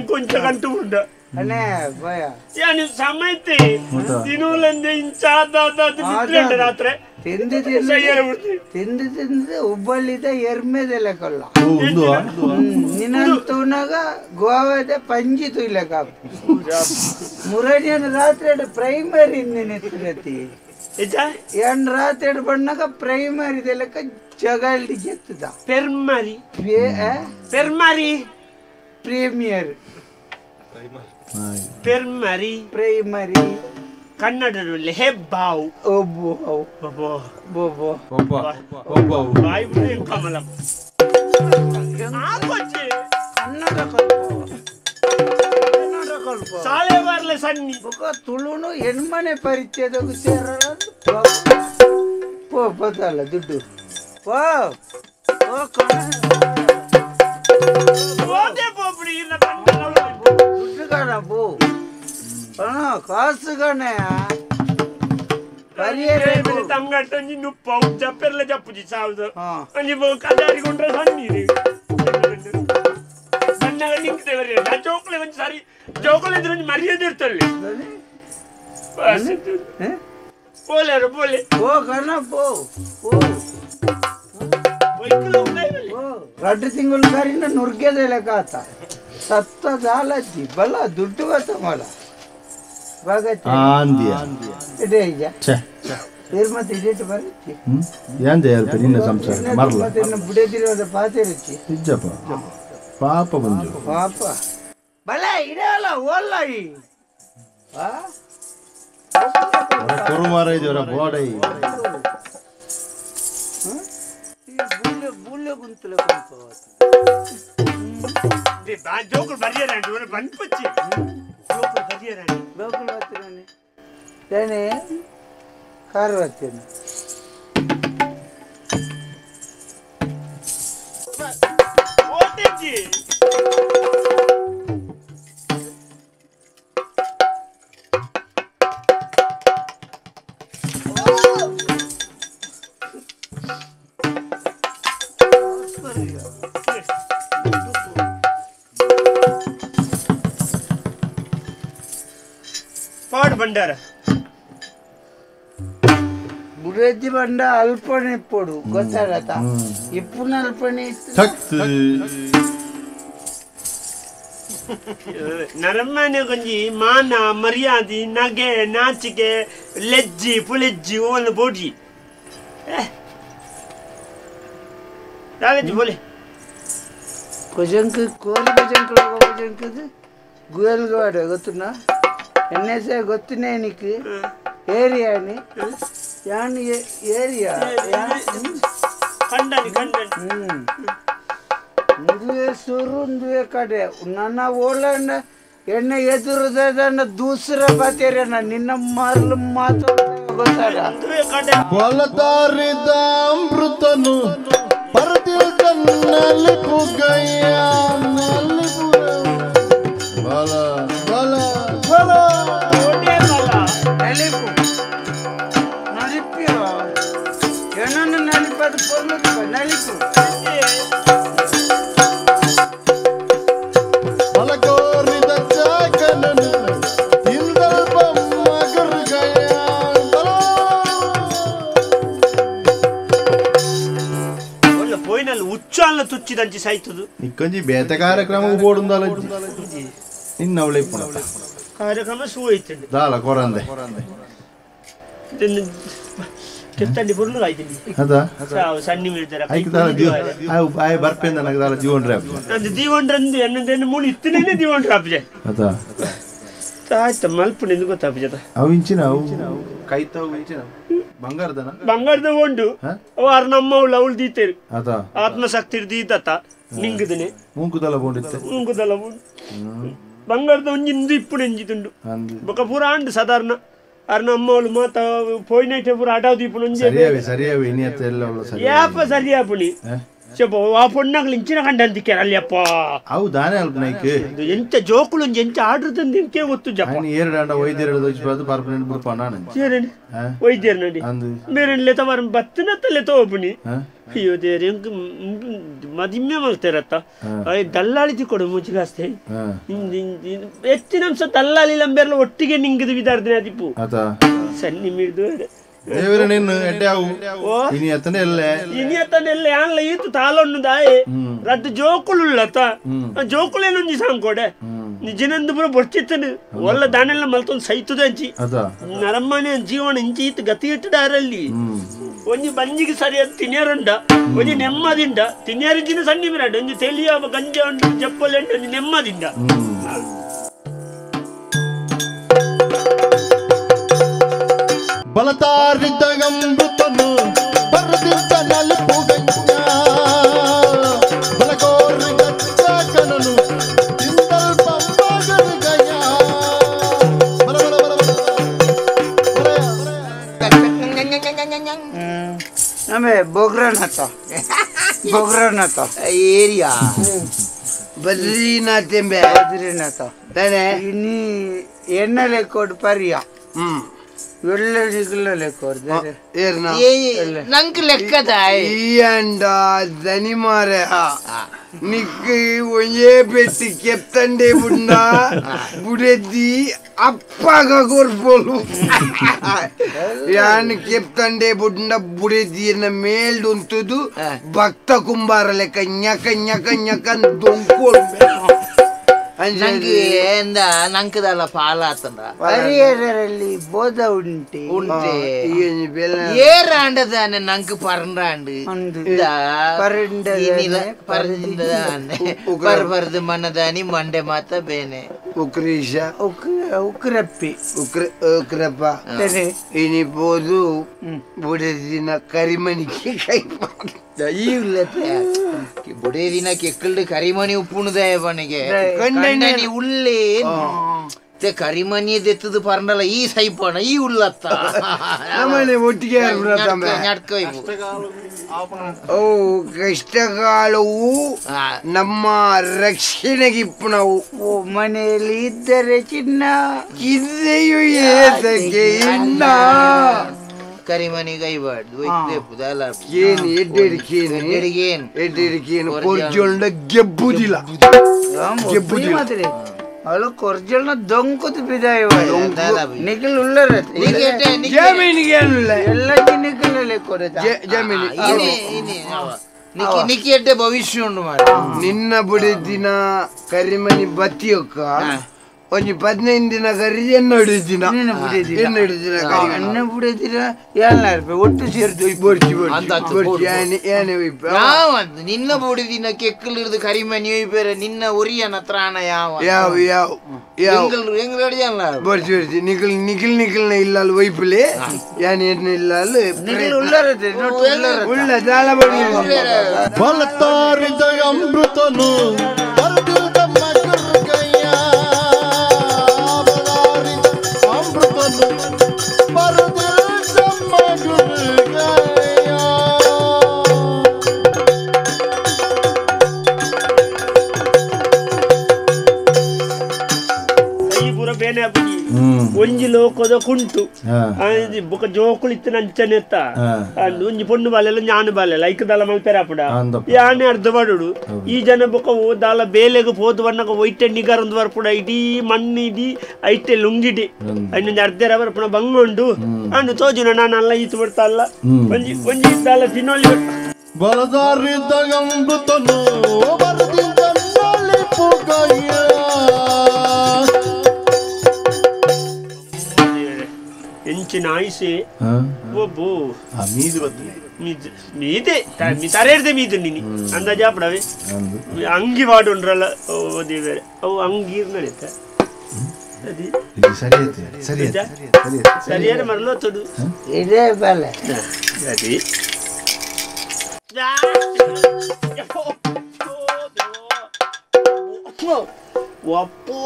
కొంచెం కంటూ ఉంటా ಸಮಯತೆ ದಿನೂಲಂದೆ ರಾತ್ರಿ ತಿಂದು ಹುಬ್ಬಳ್ಳಿದ ಎರ್ಮೆದೆಲ್ಲ ಕೊಲ್ಲ ನಿನ್ನಂತೂನಾಗ ಗೋವಾದ ಪಂಜಿ ತುಯ್ಲಕ ಮುರಡಿಯನ್ ರಾತ್ರಿ ಪ್ರೈಮರಿ ನೆನೆತ್ತಿ ಏನ್ ರಾತ್ರಿ ಬಣ್ಣಗ ಪ್ರೈಮರಿದೆಲ್ಲಕ ಜಗಲ್ಡಿ ಗೆತ್ತದ ಪೆರ್ಮರಿ ಪ್ರೀಮಿಯರ್ ಪ್ರೈಮರಿ ಕನ್ನಡದಲ್ಲಿ ಹೆಬ್ಬಾವು ಕಮಲ ಸಾಲೆ ಬರ್ಲೆ ಸಣ್ಣಿ ತುಳುನು ಹೆಣ್ಮನೆ ಪರಿಚಯದಾಗ ಸೇರ ಬದಲ್ಲ ದುಡ್ಡು ದುಡ್ಡು ಕಾಣ ಪೋ ಕಾಸು ಕಾಣ ತಂಗಟ್ಟೊಂಜಿ ನುಪ್ಪವು ಜಪ್ಪೆಲ್ಲ ಜಪ್ಪುಜಿ ಸಾವ್ದು ಒಂಜಿ ಕದಾರಿಗೊಂಡ್ರೆ ಸಣ್ಣೀರಿ ಸಣ್ಣಗ ನಿಂತೇವರಿ ನಾ ಜೋಕುಲೆ ಒಂಜಿ ಸಾರಿ ಜೋಕುಲೆ ಇದ್ರೆ ಒಂಜಿ ಮರ್ಯಾದೆ ಇರ್ತಲ್ಲಿ ಬೋಲೇರು ಬೋಲೆ ಓ ಕಣ ಪೋ ರಡ್ಡು ತಿಂಗಳು ಕಾರಿಂದ ನುರ್ಗೆದೆ ಲೆಕ್ಕಾತ ಸತ್ತ ಜಾಲಜ್ಜಿ ಬಲ್ಲ ದುಡ್ಡು ಗೊತ್ತ ಮಲ ಬುಡದಿರೋದ ಪಾತಿರುಚಿ ಪಾಪ ಬಂದು ಪಾಪ ಬಲ ಇಡಲ್ಲ ಓಲ್ಲ ಕೊರುಮಾರ ಇದೆಯವರ ಬೋಡೈ ಬುಲ್ಲೆ ಕುಂತಲ ಜೋಕುಲು ಬರಿಯರಂడి ಬಂದ್ಪಚ್ಚಿ ಜೋಕುಲು ಬರಿಯರಂడి లోకల్ వచ్చాను కానీ కారు వచ్చాను ಪಾಡ್ ಬಂಡಾರ ಬುಡದಿ ಬಂಡ ಅಲ್ಪನೆ ಪೋಡು ಗೊತ್ತಾಗತ್ತ ಇಪ್ಪುನ ಅಲ್ಪನೆ ನರಮ್ಮನೆ ಕೊಂಜಿ ಮಾನ ಮರ್ಯಾದಿ ನಗೆ ನಾಚಿಕೆ ಲೆಜ್ಜಿ ಪುಲೆಜ್ಜಿ ಓನ್ ಬೋಡಿ రావేంటి బోలే భుజంకు కోరి భుజంకుది గుయలుగా వాడు ಗೊತ್ತುನಾ ఎన్నేసే ಗೊತ್ತಿನೇ నీకు ఏరియా అని యాని ఏరియా కండని ಮುಂದುವೆ ಸುರುಂದುವೆ ಕಡೆ ನನ್ನ ಓಲಣ್ಣ ಎಣ್ಣೆ ಎದುರುದಣ್ಣ ದೂಸರ ಬಾತೇರಣ್ಣ ನಿನ್ನ ಮಾರ್ಲು ಮಾತು ಗೊತ್ತಾಗ ಬಲದಾರಿದ ಅಮೃತನು ಪರದಿಲ್ದಲ್ಲಿ ಪುಗಯ್ಯ ಬಲ ಬಲ ಬಲ ನಲಿಪು ನಲಿಪಿಯೋ ಏನನ್ನು ನಲಿಪದು ಪೊರ್ಲು ನಲಿಪು ಉಚ್ಚಾಲನ ತುಚ್ಚಿದಂಚಿ ಸಾಯ್ತದು ಇಕ್ಕೊಂಜಿ ಬೇತೆ ಕಾರ್ಯಕ್ರಮಕ್ಕೆ ಬೋಡುಂದಲ್ಲ ಇನ್ನವಳೆ ಕಾರ್ಯಕ್ರಮ ಸುಯ್ತದೆ ದಾಲ ಕೊರಂದೆ ಕೆತ್ತಂಡಿ ಬುರ್ಲು ಆಯ್ತೀನಿ ಅದಾ ಸಣ್ಣ ಮೀಳ್ತಾರೆ ಬಾಯ್ ಬರ್ಪೇಂದ ನನಗೆ ದಾಲ ಜೀವನ್ ರ್ಯಾಪ್ ಅದು ಜೀವನ್ ರಂದು ಎನ್ನದೇನು ಮೂಳು ಇತ್ತನೇನೆ ಜೀವನ್ ರ್ಯಾಪ್ ಅದಾ ಆಯ್ತ ಮಲ್ಪ ನಿಂದು ಗೊತ್ತಾಪ್ಪ ಅವು ಇಂಚಿನ ಅವು ಕೈತಾವು ಇಂಚಿನ ಬಂಗಾರದ ಉಂಡು ವಾರ ನಮ್ಮ ಅವಳು ದೀತೇರು ಅದ ಆತ್ಮಶಕ್ತಿ ದೀತತ್ತ ನಿಂಗದನೆ ಮುಂಕುದಲ ಬೋಂಡಿತ್ತೆ ಮುಂಕುದಲ ಬೋಂಡು ಬಂಗಾರದ ಒಂಜಿಂದು ಇಪ್ಪುಡು ಎಂಜಿದುಂಡು ಬೊಕ ಪೂರ ಅಂಡು ಸಾಧಾರಣ ಅರ್ ನಮ್ಮ ಅವಳು ಮಾತ ಪೋಯ್ನೈಟೆ ಪೂರ ಅಡಾವ್ದು ಇಪ್ಪುಡು ಒಂಜಿ ಸರಿಯಾವೆ ಇನಿಯತ್ತ ಎಲ್ಲ ಯಾಪ ಸರಿಯಾಪುನಿ చెప్పు ఆ పొన్నగలు ఇంచిన కంటే ಅಲ್ಲಿ ಅಪ್ಪ ಅವು ದಾನೆ ಅಲ್ಪ ನೈಕೆ ಎಂತ ಜೋಕುಲು ಎಂತ ಆರ್ಡರ್ ತಂದು ಎಂಕೆ ಗೊತ್ತು ಜಪ್ಪ ಏರಡು ಅಂಡ ವೈದ್ಯರು ದೋಚಿಬಾರ್ದು ಪರ್ಪನೆಂಟ್ ಬುರ್ಪ ನಾನು ಸೇರೇನೆ ವೈದ್ಯರು ನಡಿ ಬೇರೆ ಲೆತ ವರ ಬತ್ತನತ್ತ ಲೆತ ಒಬ್ಬನಿ ಅಯ್ಯೋ ದೇವ್ರೆ ಮದಿಮ್ಮೆ ಮಾಡ್ತಾರತ್ತ ದಲ್ಲಾಳಿತಿ ಕೊಡು ಮುಚ್ಚಿಗಾಸ್ತೆ ಹೆಚ್ಚಿನ ಅಂಶ ದಲ್ಲಾಳಿ ಲಂಬೆರ್ಲ ಒಟ್ಟಿಗೆ ನಿಂಗದು ವಿಧಾರ್ದನೆ ಅದಿಪ್ಪು ಸನ್ನಿ ಮಿಡ್ದು ದೇವರ ನಿನ್ನು ಎಡ್ಡೆ ಅವು ಇನಿಯತನೆಲ್ಲ ಯಾನ್ಲ ಈತು ತಾಲೊನ್ನು ದಾಯೆ ರದ್ದು ಜೋಕುಳುಳ್ಳತ ಜೋಕುಳೇನೊಂಜಿ ಸಾಂಕೋಡೆ ನಿಜನಂದು ಪುರ ಬೊರ್ಚಿತ್ತನು ಒಲ್ಲ ದಾನೆಲ್ಲ ಮಲ್ತೊಂದು ಸೈತುದ ಅಂಚಿ ನರಮ್ಮನೆ ಜೀವನ ಇಂಚಿ ಈತು ಗತಿ ಇಟ್ಟದಾರಲ್ಲಿ ಒಂಜಿ ಬಂಜಿಗೆ ಸರಿಯಾದ ತಿನ್ಯಾರುಂಡ ಒಂಜಿ ನೆಮ್ಮದಿಂದ ತಿನ್ಯಾರಿಜಿನ ಸಣ್ಣ ಮಿರಾಡು ಒಂಜಿ ತೆಲಿಯ ಗಂಜ ಉಂಡು ಜಪ್ಪಲೆ ಉಂಡು ಒಂಜಿ ನೆಮ್ಮದಿಂದ ಬಲತಾರಿದ ಅಮೃತನು ಬರದಿದ್ದ ನಲುಪುಗಂಜ ಬಲಗೋರಿದ ಚಾಕನನು ತಿಂದಲ್ ಪಂಬಗರಿಗಯ ಬಲ ಬಲ ಬಲ ನಮೇ ಬೋಗ್ರನಾಥ ಏರಿಯಾ ಬದ್ರಿನಾಥ್ ಎಂಬೆ ಬದ್ರಿನಾಥ ಇನಿ ಎಣ್ಣೆ ಕೊಡು ಪರಿಯ ನಂಗೆ ಲೆಕ್ಕದ ದನಿ ಮಾರ ನಿಕ್ ಒಂಜೇ ಬೆಟ್ಟಿ ಕೆತ್ತಂಡೆ ಬುಂಡ ಬುಡೆದ್ದಿ ಅಪ್ಪಾಗ ಕೊರ್ಬೋಲು ಯಾನ್ ಕೆತ್ತಂಡೆ ಬುಂಡ ಬುಡೆದ್ದಿ ಮೇಲ್ದುಂತುದು ಭಕ್ತ ಕುಂಬಾರ ಲೆಕ್ಕ ñಕ ñಕ ñಕ ದೊಂಕೋಲ್ ನಂಕದಲ್ಲ ಪಾಲಾತಂದ ಪರಿಯರಲ್ಲಿ ಬೋಧ ಉಂಟೆ ಏರಾಂಡದಾನೆ ನಂಕ್ ಪರಂಡಾಂಡು ಪರ್ಬರ್ದು ಮನದಾನಿ ಮಂಡೆ ಮಾತ ಬೇನೆ ಉಕ್ರೀಶ ಉಕ್ರಪ್ಪಿ ಉಕ್ರಪ್ಪ ಇನಿಪೋದು ಬುಡದಿನ ಕರಿಮಣಿಗೆ ಕೈ ಈ ಬುಡೇ ದಿನ ಕೆಕ್ಕಲ್ಡು ಕರಿಮಣಿ ಉಪ್ಪುಣದಾಯ ಬನಿಗೆ ಕಣ್ಣಿ ಉಳ್ಳೇ ಕರಿಮಣಿ ದೆತ್ತದು ಪರಂಡಲ್ಲ ಈ ಸೈಪಣ ಈ ಉಳ್ಳತ್ತ ಒಟ್ಟಿಗೆ ಓ ಕಷ್ಟಕಾಲವು ನಮ್ಮ ರಕ್ಷಣೆಗಿಪ್ಪು ನಾವು ಮನೆಯಲ್ಲಿ ಇದ್ದರೆ ಚಿನ್ನ ಇದ್ದೆಯು ಏತಕ್ಕೆ ಇನ್ನ ಕರಿಮನಿ ಗೈಬಾರ್ದು ಏನು ಎಡ್ಡೆಡಿಕೇನು ಕೊರ್ಜೊಂಡ ಗೆಬ್ಬುದಿಲ್ಲ ಅವಳು ಕೊರ್ಜೊಂಡ ದೊಂಕುದು ಬಿದಾಯ ನಿಖಿಲ್ ಉಳ್ಳರ ಜಮೀನಿಗೆ ಎಲ್ಲ ನಿಖಿಲಲ್ಲಿ ಕೊಡ ಜಮೀನಿ ನಿಕ್ಕಿ ಎಡ್ಡೆ ಭವಿಷ್ಯ ಉಂಟು ಮಾಡಿ ನಿನ್ನ ಬುಡಿದಿನ ಕರಿಮನಿ ಬತ್ತಿಯೊಕ್ಕ ಒಂಜಿ 15 ದಿನ ಕರಿ ಎಣ್ಣೆ ಹಿಡಿದಿನ ಎಣ್ಣೆ ಹಿಡಿದಿನ ಎಣ್ಣೆ ಬಿಡಿದಿರ 700 ರೂಪಾಯಿ ಒಟ್ಟು ಸೇರ್ದು ಬೋರ್ಚಿ ಬೋರ್ಚಿ ಏನೇ ನಿನ್ನ ಬುಡಿದಿನ ಕೆಕ್ಕಲ್ ಹಿಡಿದು ಕರಿಮನಿ ಒಯ್ಬೇರೆ ನಿನ್ನ ಒರಿಯನ ತ್ರಾಣ ಯಾವ ಯಾವ ಯಾವ ಯಾವ ಹೆಂಗ್ ಹಿಡಿಯಲ್ಲ ಬೋರ್ಚಿ ಬೋರ್ಚಿ ನಿಖಿಲ್ನ ಇಲ್ಲ ಅಲ್ಲಿ ವೈಪುಲಿ ಏನ್ ಎಣ್ಣೆ ಇಲ್ಲ ಅಲ್ಲಿ ಉಳ್ಳ ಜಾಲ ಬಡಿ ಬಲತಾರಿದ ಅಮೃತನು ಬರದಿಲ್ದ ಮಗರ್ಗಯ್ಯ ಬಲಾರಿದ ಅಮೃತನು ಬರದಿಲ್ದ ಮಗರ್ಗಯ್ಯ ಕೈ ಪೂರ ಬೇನೆ ಹಾಕಿ ಒಂಜಿ ಲೋಕದ ಕುಂಟು ಬೊಕ ಜೋಕುಳಿತ್ತಿನ ಅಂಚನೆತ್ತ ಒಂಜಿ ಪೊಣ್ಣು ಬಾಲೆಲ್ಲ ಜ್ಞಾನ ಬಾಲೆಲ್ಲ ಐಕದಲ್ಲ ಮಲ್ಪೆರಾಪುಡ ಯಾನೆ ಅರ್ಧ ಮಾಡುಡು ಈ ಜನ ಬೊಕ ದಾಲ ಬೇಲೆಗ್ ಪೋದು ಬಣ್ಣಗ ಒಯ್ಟೆ ನಿಗರೊಂದು ಬರ್ಪುಡ ಇಡೀ ಮಣ್ಣು ಇಡೀ ಐಟೆ ಲುಂಗಿಡಿ ಇನ್ನೊಂದು ಅರ್ಧರ ಬರ್ಪುಣ ಬಂಗೊಂಡು ಅಂಡು ತೋಜುನ ನಾನಲ್ಲ ಈತು ಬಿಡ್ತಾ ಅಲ್ಲ ಒಂಜಿ ಒಂಜಿ ಇದ್ದಾಲ ತಿನ್ನೋಳಿ ಬಲದಾರಿದ ಅಮೃತನು ಬರದಿಲ್ದ ಮಲಿಪುಗಯ್ಯ ಎಂಚಿನ ಆಯ್ಸೆ ಒಬ್ಬು ಮೀದು ಬರ್ತದೆ ಮೀದೆ ಮೀ ತರೇರ್ದೆ ಮೀದು ನೀನಿ ಅಂದಾಜಾಪಡವೆ ಅಂಗಿ ವಾಡುಂಡ್ರಲ್ಲ ಓ ದೇವರೇ ಅವು ಅಂಗೀರ್ ನಡೆಯುತ್ತೆ ಸರಿಯಾದ ಮರಲು ತೊಡು ಇದೇ ಬೆಲೆ ಅದೇ ಒಪ್ಪು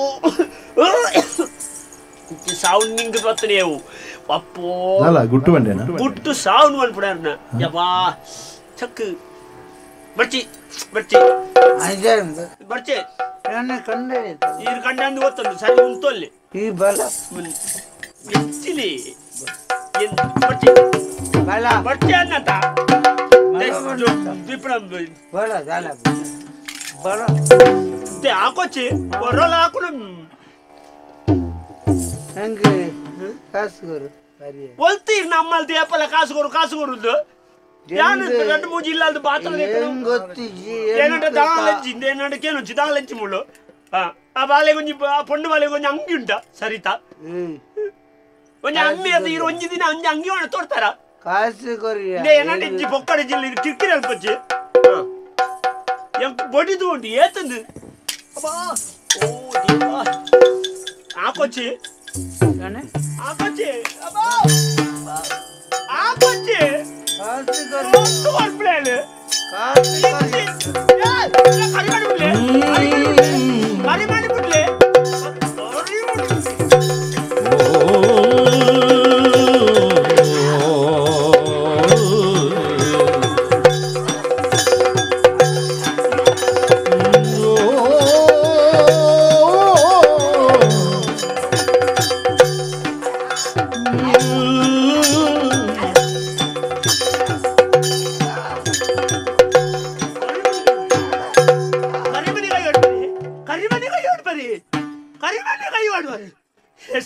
ಸೌಂಡ್ ನಿಂಗೆ ಬರ್ತನೆ ಅವು ಅಪ್ಪೋ ಗುಟ್ಟು ಬಂಡೇನ ಗುಟ್ಟು ಸೌಂಡ್ ಬಂದ್ಬಿಡ ಯಪ್ಪಾ ಚಕ್ ಬರ್ಚಿ ಬರ್ಚಿ ಬರ್ಚಿ ಕಂಡೆ ಈರು ಕಂಡು ಗೊತ್ತುಂಟು ಸರಿ ಉಂಟಲ್ಲಿ ಈ ಬಲ ಹೆಚ್ಚಿಲಿ ಬರ್ಚಿ ಬರ್ಚಿ ಅನ್ನತ ಬಲ ಜಾಲ ಬಲ ಹಾಕೋಚಿ ಹೊರಲ್ಲ ಹಾಕೊಂಡು ಹೆಂಗೆ ಕಾಸುಗೋರು ಒಲ್ತೀರಿ ನಮ್ಮಲ್ಲಿ ದೇಪಲ್ಲ ಕಾಸುಗೋರುದು రెండు మూడు జిల్లాలు బాత్రూమ్ ఏంటంటే దాళంచింది ఏంటంటే కేనొచ్చి దాళంచి ముళ్ళు ఆ బాలే కొంచెం ఆ పొండు బాలే కొంచెం అంగి ఉంటా సరిత కొంచెం అమ్మి అది ఈ రొంజి దిన అంజి అంగి వాడు తోడతారా ఏంటంటే ఇచ్చి పొక్కడి జిల్లా కిక్కిరి వెళ్ళిపోచ్చి బొడి తోటి ఏతుంది ఆకొచ్చి ఆకొచ్చి ఆకొచ్చి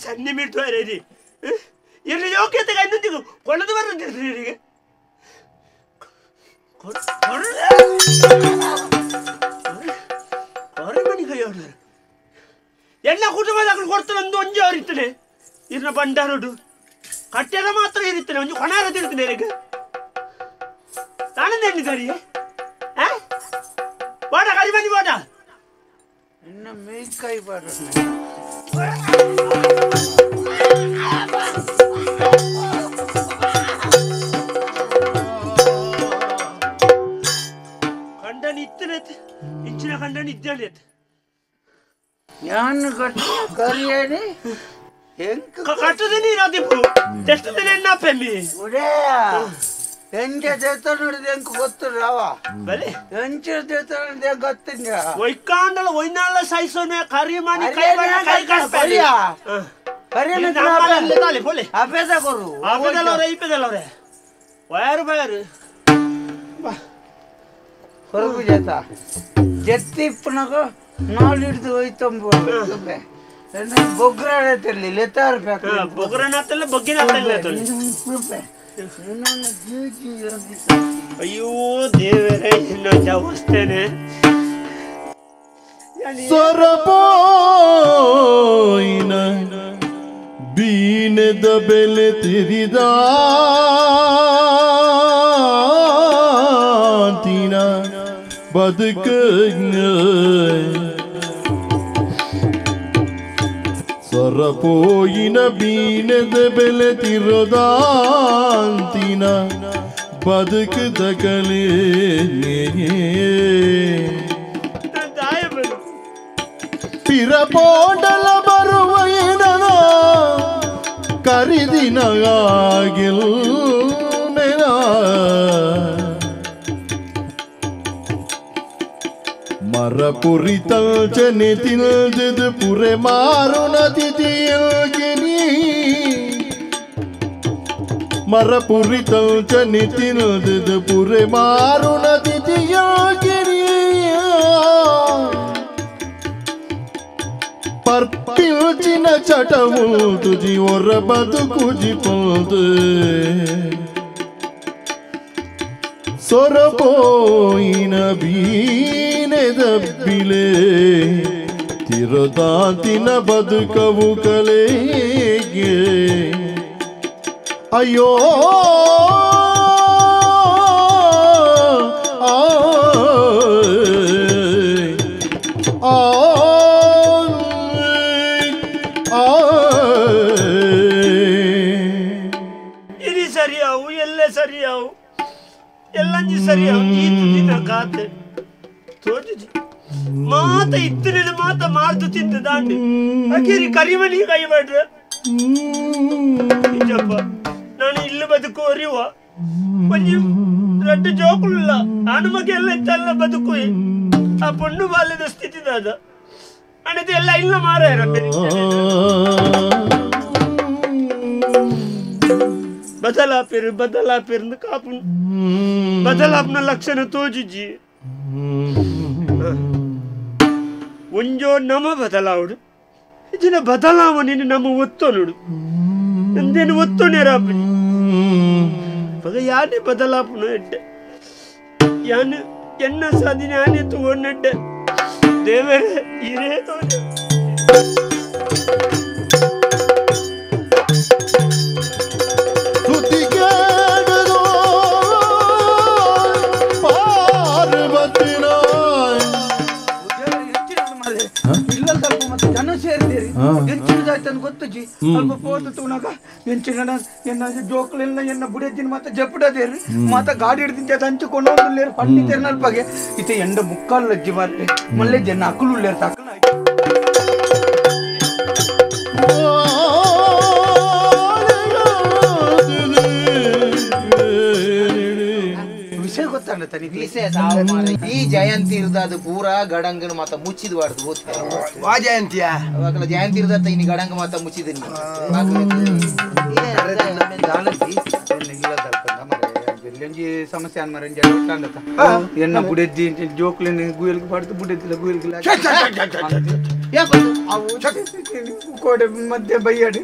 ಸನ್ನಿ ಮಿಟ್ಟು ಅರೇರಿ ಎಲ್ಲಿ ಯೋಗ್ಯತೆ ಇನ್ನೊಂದು ಕೊಳ್ಳದು ಬರೋದಿರ್ತೀನಿ ನಿನಗೆ ಮನೆಗೆ ಎಲ್ಲ ಕುಟುಂಬದಾಗ ಕೊಡ್ತಾನೆ ಒಂದು ಒಂಜಿ ಅವರಿರ್ತಾನೆ ಇರ್ನ ಬಂಡಾರೋಡು ಕಟ್ಟೆದ ಮಾತ್ರ ಇರುತ್ತಾನೆ ಒಂದು ಕೊಣಾರದಿರ್ತಾನೆ ನನಗೆ ತಾನಂದ ಎಣ್ಣಿದ್ದಾರಿ ಬಾಡ ಕರಿ ಬನ್ನಿ ಬಾಡ ಇನ್ನ ಮೇಲ್ಕೈ ಬಾಡ ಕಂಡನಿ ಇತ್ತನೇತ್ ಇಂಚಿನ ಕಂಡನಿ ಇದ್ದೇಳೇತ್ ಯಾನು ಕರಿಯೇನಿ ಕಟ್ಟದ ನೀರಾದಿಪ್ಪು ಎಷ್ಟು ದಿನ ಎಣ್ಣ ಪೆಮ್ಮಿ ಎಂಚ ದೇತ ನೋಡಿದ ಎಂಕ ಗೊತ್ತು ರಾವ ಬಲೆ ಎಂಚ ದೇತ ನೋಡಿದ ಗೊತ್ತಿಂಗ ಒಯ್ಕಾಂಡಲ ಒಯ್ನಾಳ ಸೈಸೋನೆ ಕರಿ ಮನಿ ಕೈ ಬಣ್ಣ ಕೈ ಕಟ್ಪೇರಿ ಕರಿಯನ ತಾಲೆ ಬೋಲೆ ಅಪೇದ ಕೊರು ಆಪೆದಲ್ಲವ್ರೆ ಈಪೆದಲ್ಲವ್ರೆ ವಯರು ಬಯರು ಬಾ ಹೊರಗು ಜೇತ ಜತ್ತಿ ಇಪ್ಪನಗ ನಾಳು ಹಿಡಿದು ಹೋಯ್ತಂಬ ಬೊಗ್ರ ಲೆತ್ತಾರು ಬೊಗ್ರನಾತಲ್ಲ ಬಗ್ಗಿನಾತಲ್ಲ ಅಯ್ಯೋ ದೇವರೇ ಇನ್ನೊಂದು ಅವಸ್ಥೆನೆ ಸೊರಪೋಯಿನ ಬೀನದ ಬೆಲೆ ತಿರಿದ ತಿನ ಬದುಕ ಸೊರಪೋಯಿನ ಬೀನದ ಬೆಲೆ ತಿರದಾಂತಿನ ಬದುಕದ ಕಲೆ ಪಿರಪೋಡಲ ಬರುವ ಏನನ ಕರಿದಿನಾಗಿಲ್ ನೆನ ಮರಪುರಿತಲ್ ಜನೆ ತಿಲ್ದಿದು ಪುರೆ ಮಾರುಣ ತಿಥಿಯಲ್ಗಿನಿ ಮರಪುರಿತಲ್ ಜನೆ ತಿಲ್ದಿದು ಪುರೆ ಮಾರುಣ ತಿಥಿಯಲ್ಗಿನಿ ಪರ್ಪಿಲ್ಚಿನ ಚಟವು ತುಜಿ ಒರ ಬದುಕುಜಿ ಪೊಲ್ದು ಸೊರಪೋಯಿನ ಬೀನೆದಬ್ಬಿಲೆ ತಿರುದಾಂತಿನ ಬದುಕವು ಕಲೆಗೆ ಅಯ್ಯೋ ఇది సరియావు ఎల్లే సరియావు ఎల్లంజి సరియావు ఈ తుదిన కాతే తోజి ಮಾತ ಇತ್ತಿನ ಮಾತ ಮಾಡ್ದು ತಿಂದ ದಾಂಡಿ ಅಕಿರಿ ಕರಿಮನಿ ಕೈಬಡ್ರೆ ನಿಜಪ್ಪ ನಾನು ಇಲ್ಲಿ ಬದುಕು ಅರಿವ ಒಂಜಿ ರಡ್ಡು ಜೋಕುಲ್ಲ ಹನುಮಗೆ ಎಲ್ಲ ಇತ್ತಲ್ಲ ಬದುಕು ಆ ಪೊಣ್ಣು ಬಾಲ್ಯದ ಸ್ಥಿತಿ ದಾದ ಅಣದು ಎಲ್ಲ ಇಲ್ಲ ಮಾರ ಬದಲಾಪಿರು ಕಾಪು ಬದಲಾಪ್ನ ಲಕ್ಷಣ ತೋಜಿಜ್ಜಿ ಒಂಜೋ ನಮ ಬದಲಾವಡು ಇದನ್ನ ಬದಲಾವಣೆಯನ್ನು ನಮ್ಮ ಒತ್ತೋನುಡು ಎಂದೇನು ಒತ್ತೋನೇರಾಪನಿ ಬಗ ಯಾನೇ ಬದಲಾಪುನ ಎಡ್ಡೆ ಯಾನು ಎನ್ನ ಸಾಧಿನ ಯಾನೇ ತಗೊಂಡೆಡ್ಡೆ ದೇವರೇ ಇರೇ ತೋಜ ಜನ ಸೇರಿದ್ದೀರಿ ಹೆಚ್ಚಿನದಾಯ್ತು ಗೊತ್ತಜ್ಜಿ ಸ್ವಲ್ಪ ಪೋತು ತೂನಾಗ ಹೆಂಚಿನ ಎನ್ನ ಜೋಕ್ಲೆಲ್ಲ ಎನ್ನ ಬುಡಜ್ಜಿನ ಮಾತ ಜಪ್ಪಡದೇರಿ ಮಾತ ಗಾಡಿ ಹಿಡ್ದಿಂತ ಹಂಚಿಕೊಂಡು ಹೋಗ್ಲೇರು ಪಂಡಿತೇರು ನಲ್ಪಗೆ ಇತ್ತೆ ಎಂಡ ಮುಕ್ಕಾಲು ಅಜ್ಜಿ ಮಾರ್ರೆ ಮಲ್ಲೆ ಜನ ಅಕ್ಕಲು ಉಳ್ಳೇರು ತಕ್ಕಲ ವಿಷಯ ಗೊತ್ತಾಗ ಈ ಜಯಂತಿ ಇರ್ದದು ಪೂರಾ ಗಡಂಗನ ಮಾತ ಮುಚ್ಚಿದ್ ಬಾರ್ದು ವಾ ಜಯಂತಿಯ ಅವಾಗಲ ಜಯಂತಿ ಇರ್ದತ್ತ ಇನ್ನು ಗಡಂಗ ಮಾತ ಮುಚ್ಚಿದ ಸಮಸ್ಯೆ ಅನ್ಮರ ಎನ್ನ ಬುಡೆದ್ದಿ ಜೋಕ್ಲಿನ ಗುಯಲ್ಗೆ ಪಾಡ್ತು ಬುಡೆದ್ದಿಲ್ಲ ಗುಯಲ್ಗಿಲ್ಲ ಕೋಡೆ ಮಧ್ಯೆ ಬೈಯಾಡಿ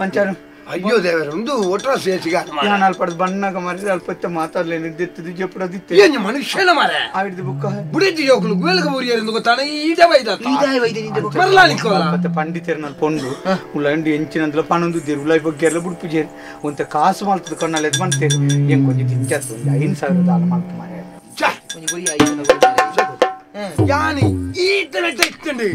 ಪಂಚಾರ ಅಯ್ಯೋ ದೇವರ ಒಂದು ಒಟ್ರ ಸೇಸಿಗ ನಾನು ಅಲ್ಪ ಬಣ್ಣಗ ಮರಿ ಅಲ್ಪ ಮಾತಾಡ್ಲೇನೆ ದಿತ್ತು ಜಪ್ಪಡದಿತ್ತೆ ಏನು ಮನುಷ್ಯನ ಮರ ಆವಿಡ್ದು ಬುಕ್ಕ ಬುಡೆದ್ದಿ ಜೋಕ್ಲು ಗುಯಲ್ಗೆ ಬೂರಿಯರಿಂದ ಗೊತ್ತಾನೆ ಈಡೆ ಬೈದ ಬರ್ಲಾನಿಕೋಲ್ಲ ಮತ್ತೆ ಪಂಡಿತೇರ್ನಲ್ಲಿ ಪೊಂಡು ಉಳ್ಳಂಡಿ ಎಂಚಿನಂದ್ರ ಪನ್ನೊಂದು ಉಳ್ಳಾಯಿ ಬಗ್ಗೆ ಎಲ್ಲ ಬಿಡ್ಪುಜೇರಿ ಒಂತ ಕಾಸು ಮಾಡ್ತದ ಕಣ್ಣಲ್ಲಿ ಎದ್ ಮಾಡ್ತೇರಿ ಹೆಂಗ್ ಕೊಂಚ ತಿಂಚಾತು 5,000 ದಾನ ಮಾಡ್ತು ಮಾರ ಯಾನಿ ಈತನ ಇತ್ತಂಡು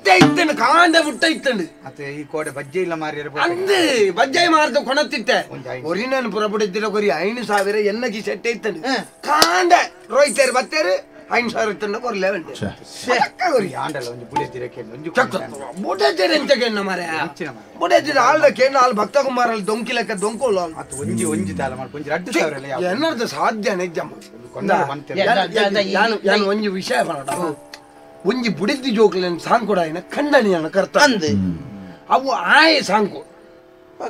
ಇತ್ತಂಡು ಕಾಂಡ ಮುಟ್ಟ ಇತ್ತಂಡು ಮತ್ತೆ ಈ ಕೋಡೆ ಬಜ್ಜೆ ಇಲ್ಲ ಮಾರಿ ಅಂದು ಬಜ್ಜಾಯಿ ಮಾರ್ದ ಕೊಣತ್ತಿತ್ತೆ ಒರಿನನ್ ಪುರ ಬುಡಿದ್ದಿರ ಕೊರಿ 5,000 ಎನ್ನಗಿ ಸೆಟ್ ಇತ್ತಂಡು ಕಾಂಡ ರೋಯ್ತೇರು ಬತ್ತೇರು 5,000 ಇತ್ತಂಡು ಕೊರ್ಲೆ ಬಂದೆ ಕೊರಿ ಆಂಡಲ್ಲ ಒಂದು ಬುಡೆದಿರಕ್ಕೆ ಒಂದು ಬುಡೆದಿರ ಎಂತಗೆನ್ನ ಮಾರೆ ಬುಡೆದಿರ ಆಳ್ದ ಕೇಂದ್ರ ಆಳ್ ಭಕ್ತ ಕುಮಾರಲ್ಲಿ ದೊಂಕಿಲಕ್ಕ ದೊಂಕೋಲ್ಲ ಮತ್ತೆ ಒಂಜಿ ತಾಲ ಮಾಡಿ ಒಂಜಿ 2,000 ಎನ್ನರ್ದ ಸಾಧ್ಯ ನಿಜಮ್ಮ ನಾನು ಒಂಜಿ ವಿಷಯ ಮಾಡೋಣ ಒಂಜಿ ಬುಡಿದ್ದಿ ಜೋಕ್ಲೇನ್ ಸಾಂಗ್ ಕೂಡ ಖಂಡನೆಯನ್ನ ಕರ್ತ ಅವು ಆಯ ಸಾಂಗು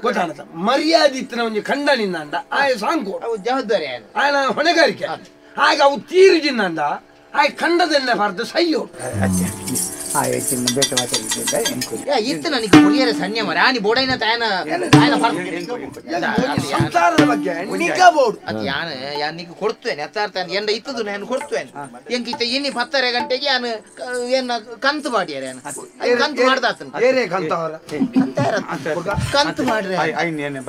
ಗೊತ್ತಾನತ ಮರ್ಯಾದಿತ್ತಿನ ಒಂಜಿ ಖಂಡನಿಂದ ಆಯ ಸಾಂಗು ಜವಾಬ್ದಾರಿ ಆಯನ ಹೊಣೆಗಾರಿಕೆ ಆಗ ಅವು ತೀರುಜಿಂದ ಆಯ ಖಂಡದನ್ನ ಬರ್ದು ಸೈಯೋ ಇತ್ತು ನನಗೆ ಹುಲಿಯರ ಸನ್ನೆ ಮರ ನೀ ಬೋಡೈನ ತಾಯನ ಸಂಸಾರದ ಬಗ್ಗೆ ನಿಗಬಹುದು ಅದು ಯಾನ್ ನಿಗೆ ಕೊಡ್ತೇನೆ ಅತ್ತಾರ್ತಾನೆ ಎಂಡ ಇತ್ತದು ನಾನು ಕೊಡ್ತೇನೆ ಎಂಕಿತ್ತ ಇನ್ನಿ 10 ಗಂಟೆಗೆ ನಾನು ಏನ ಕಂತು ಮಾಡಿಯಾರೆ ಕಂತು ಮಾಡ್ದಾತನ ಏನೇ ಕಂತವರ ಕಂತು ಮಾಡ್ರೆ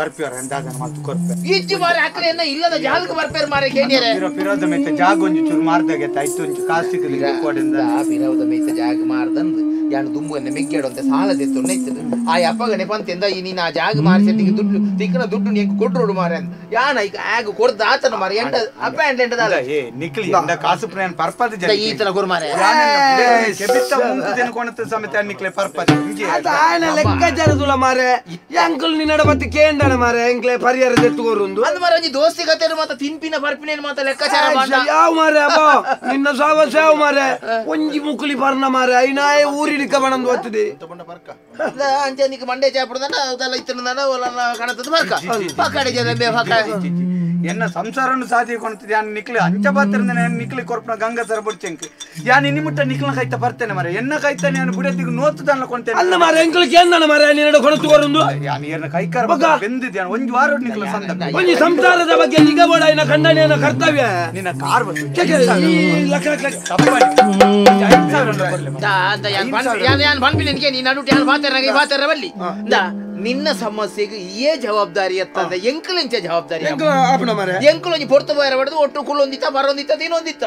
ಬರ್ಪಿಯವ್ರ ಎಂದಾದ ಮಾತು ಕೊರ್ಪೆ ಇಜ್ಜಿ ಮಾರೆ ಹಾಕ್ರೆ ಏನ ಇಲ್ಲದ ಜಾಗಕ್ಕೆ ಬರ್ಪೇರ್ ಮಾರೆ ಕೇಳಿಯಾರೆ ಪಿರೋದ ಮೇತ ಜಾಗ ಒಂಜಿ ಚೂರು ಮಾರ್ದಾಗೆ ಆಯ್ತು ಒಂಜಿ ಕಾಸು ಸಿಕ್ಕಲಿಲ್ಲ ಕೋಡಿಂದ ಪಿರೋದ ಮೇತ ಜಾಗ ಮಾರ್ದಂದು ಯಾನು ದುಂಬುವನ್ನ ಮೆಗ್ಗೇಡೊಂದೆ ಸಾಲ ತೆತ್ತು ನೈತದು ಆ ಅಪ್ಪಗನೆ ಪಂತೆಂದ ಈ ನೀನು ಆ ಜಾಗ ಮಾರ್ಸೆಟ್ಟಿಗೆ ದುಡ್ಡು ತಿಕ್ಕನ ದುಡ್ಡು ನೀನು ಕೊಟ್ರೋಡು ಮಾರೆ ಅಂತ ಯಾನ ಈಗ ಆಗ ಕೊಡ್ದ ಆತನ ಮಾರೆ ಎಂಡ ಅಪ್ಪ ಎಂಟದ ಏ ನಿಕ್ಲಿ ಎಂದ ಕಾಸು ಪ್ರಯಾಣ ಪರ್ಪದ ಜನ ಈ ತರ ಗುರು ಮಾರೆ ಕೆಬಿತ್ತ ಮುಂದೆ ತಿನ್ಕೊಂಡ ಸಮೇತ ನಿಕ್ಲೆ ಪರ್ಪದ ఆయన లెక్కజరదుల మారే యాంకుల్ నిన్నడ బతి కేండన మారే ఎంక్లే పరిహార తెట్టుకోరుందు అందు మరి ಒಂಜಿ ದೋಸ್ತಿ ಕತೆರು ಮಾತ ತಿನ್ಪಿನ ಪರ್ಪಿನೇನು ಮಾತ ಲೆಕ್ಕಾಚಾರ ಮಾಡ ಯಾವ್ ಮಾರೆ ಅಬ್ಬ ನಿನ್ನ ಸಾವ ಮಾರೆ ಒಂಜಿ ಮುಕ್ಲಿ ಪರ್ನ ಮಾರೆ ಐನಾಯ ಊರಿಡಿಕ ಬಣಂದು ವತ್ತಿದೆ ಅಂಚನಿಗೆ ಮಂಡೆ ಚಾಪಡದನ ಅದೆಲ್ಲ ಇತ್ತನದನ ಒಲನ ಕಣತದ ಬರ್ಕ ಪಕಡೆ ಜದ ಬೇ ಪಕ ಎನ್ನ ಸಂಸಾರನು ಸಾಧಿ ಕೊಡ್ತಿದ್ದೆ ಯಾನ್ ನಿಕ್ಲಿ ಅಂಚ ಬಾತಿರಂದ ನಾನು ನಿಕ್ಲಿ ಕೊರ್ಪನ ಗಂಗಾ ಸರ ಬಡ್ಚಂಕ್ ಯಾನ್ ಇನಿ ಮುಟ್ಟ ನಿಕ್ಲ ಕೈತ ಬರ್ತೇನೆ ಮಾರೆ ಎನ್ನ ಕೈತ ನಾನು ಬುಡತಿಗೆ ನೋತು ದನ್ನ ಕೊಂತೇನೆ ಅಲ್ಲ ಮಾರೆ ಎಂಕ್ಲ ಕೇಂದನ ಮಾರೆ ನಿನ್ನಡ ಕೊಣತುಗೋರುಂದು ಯಾನ್ ಏನ ಕೈಕಾರ ಬೆಂದಿದ್ದೆ ಯಾನ್ ಒಂಜಿ ವಾರ ನಿಕ್ಲ ಸಂದ ಒಂಜಿ ಸಂಸಾರದ ಬಗ್ಗೆ ನಿಗಬೋಡ ಐನ ಖಂಡನೆಯನ ಕರ್ತವ್ಯ ನಿನ್ನ ಕಾರ್ ಬಂತು ಲಕ್ಷ ಲಕ್ಷ ತಪ್ಪನಿ 5000 ಬರಲಿ ದಾದ ಯಾನ್ ಬನ್ಬಿಲಿನ್ಗೆ ನೀ ನಡು ಯಾನ್ ಬಾತರ ಬಲ್ಲಿ ದಾ ನಿನ್ನ ಸಮಸ್ಯೆಗೆ ಏ ಜವಾಬ್ದಾರಿ ಎತ್ತಂದ ಎಂಕಲೆಂಚ ಜವಾಬ್ದಾರಿ ಎಂಕಲೊಂಜಿ ಪೊರ್ತು ಬಾರ ಬಡದು ಒಟ್ಟು ಕುಳ್ಳೊಂದಿತ್ತ ಬರೊಂದಿತ್ತ ದಿನೊಂದಿತ್ತ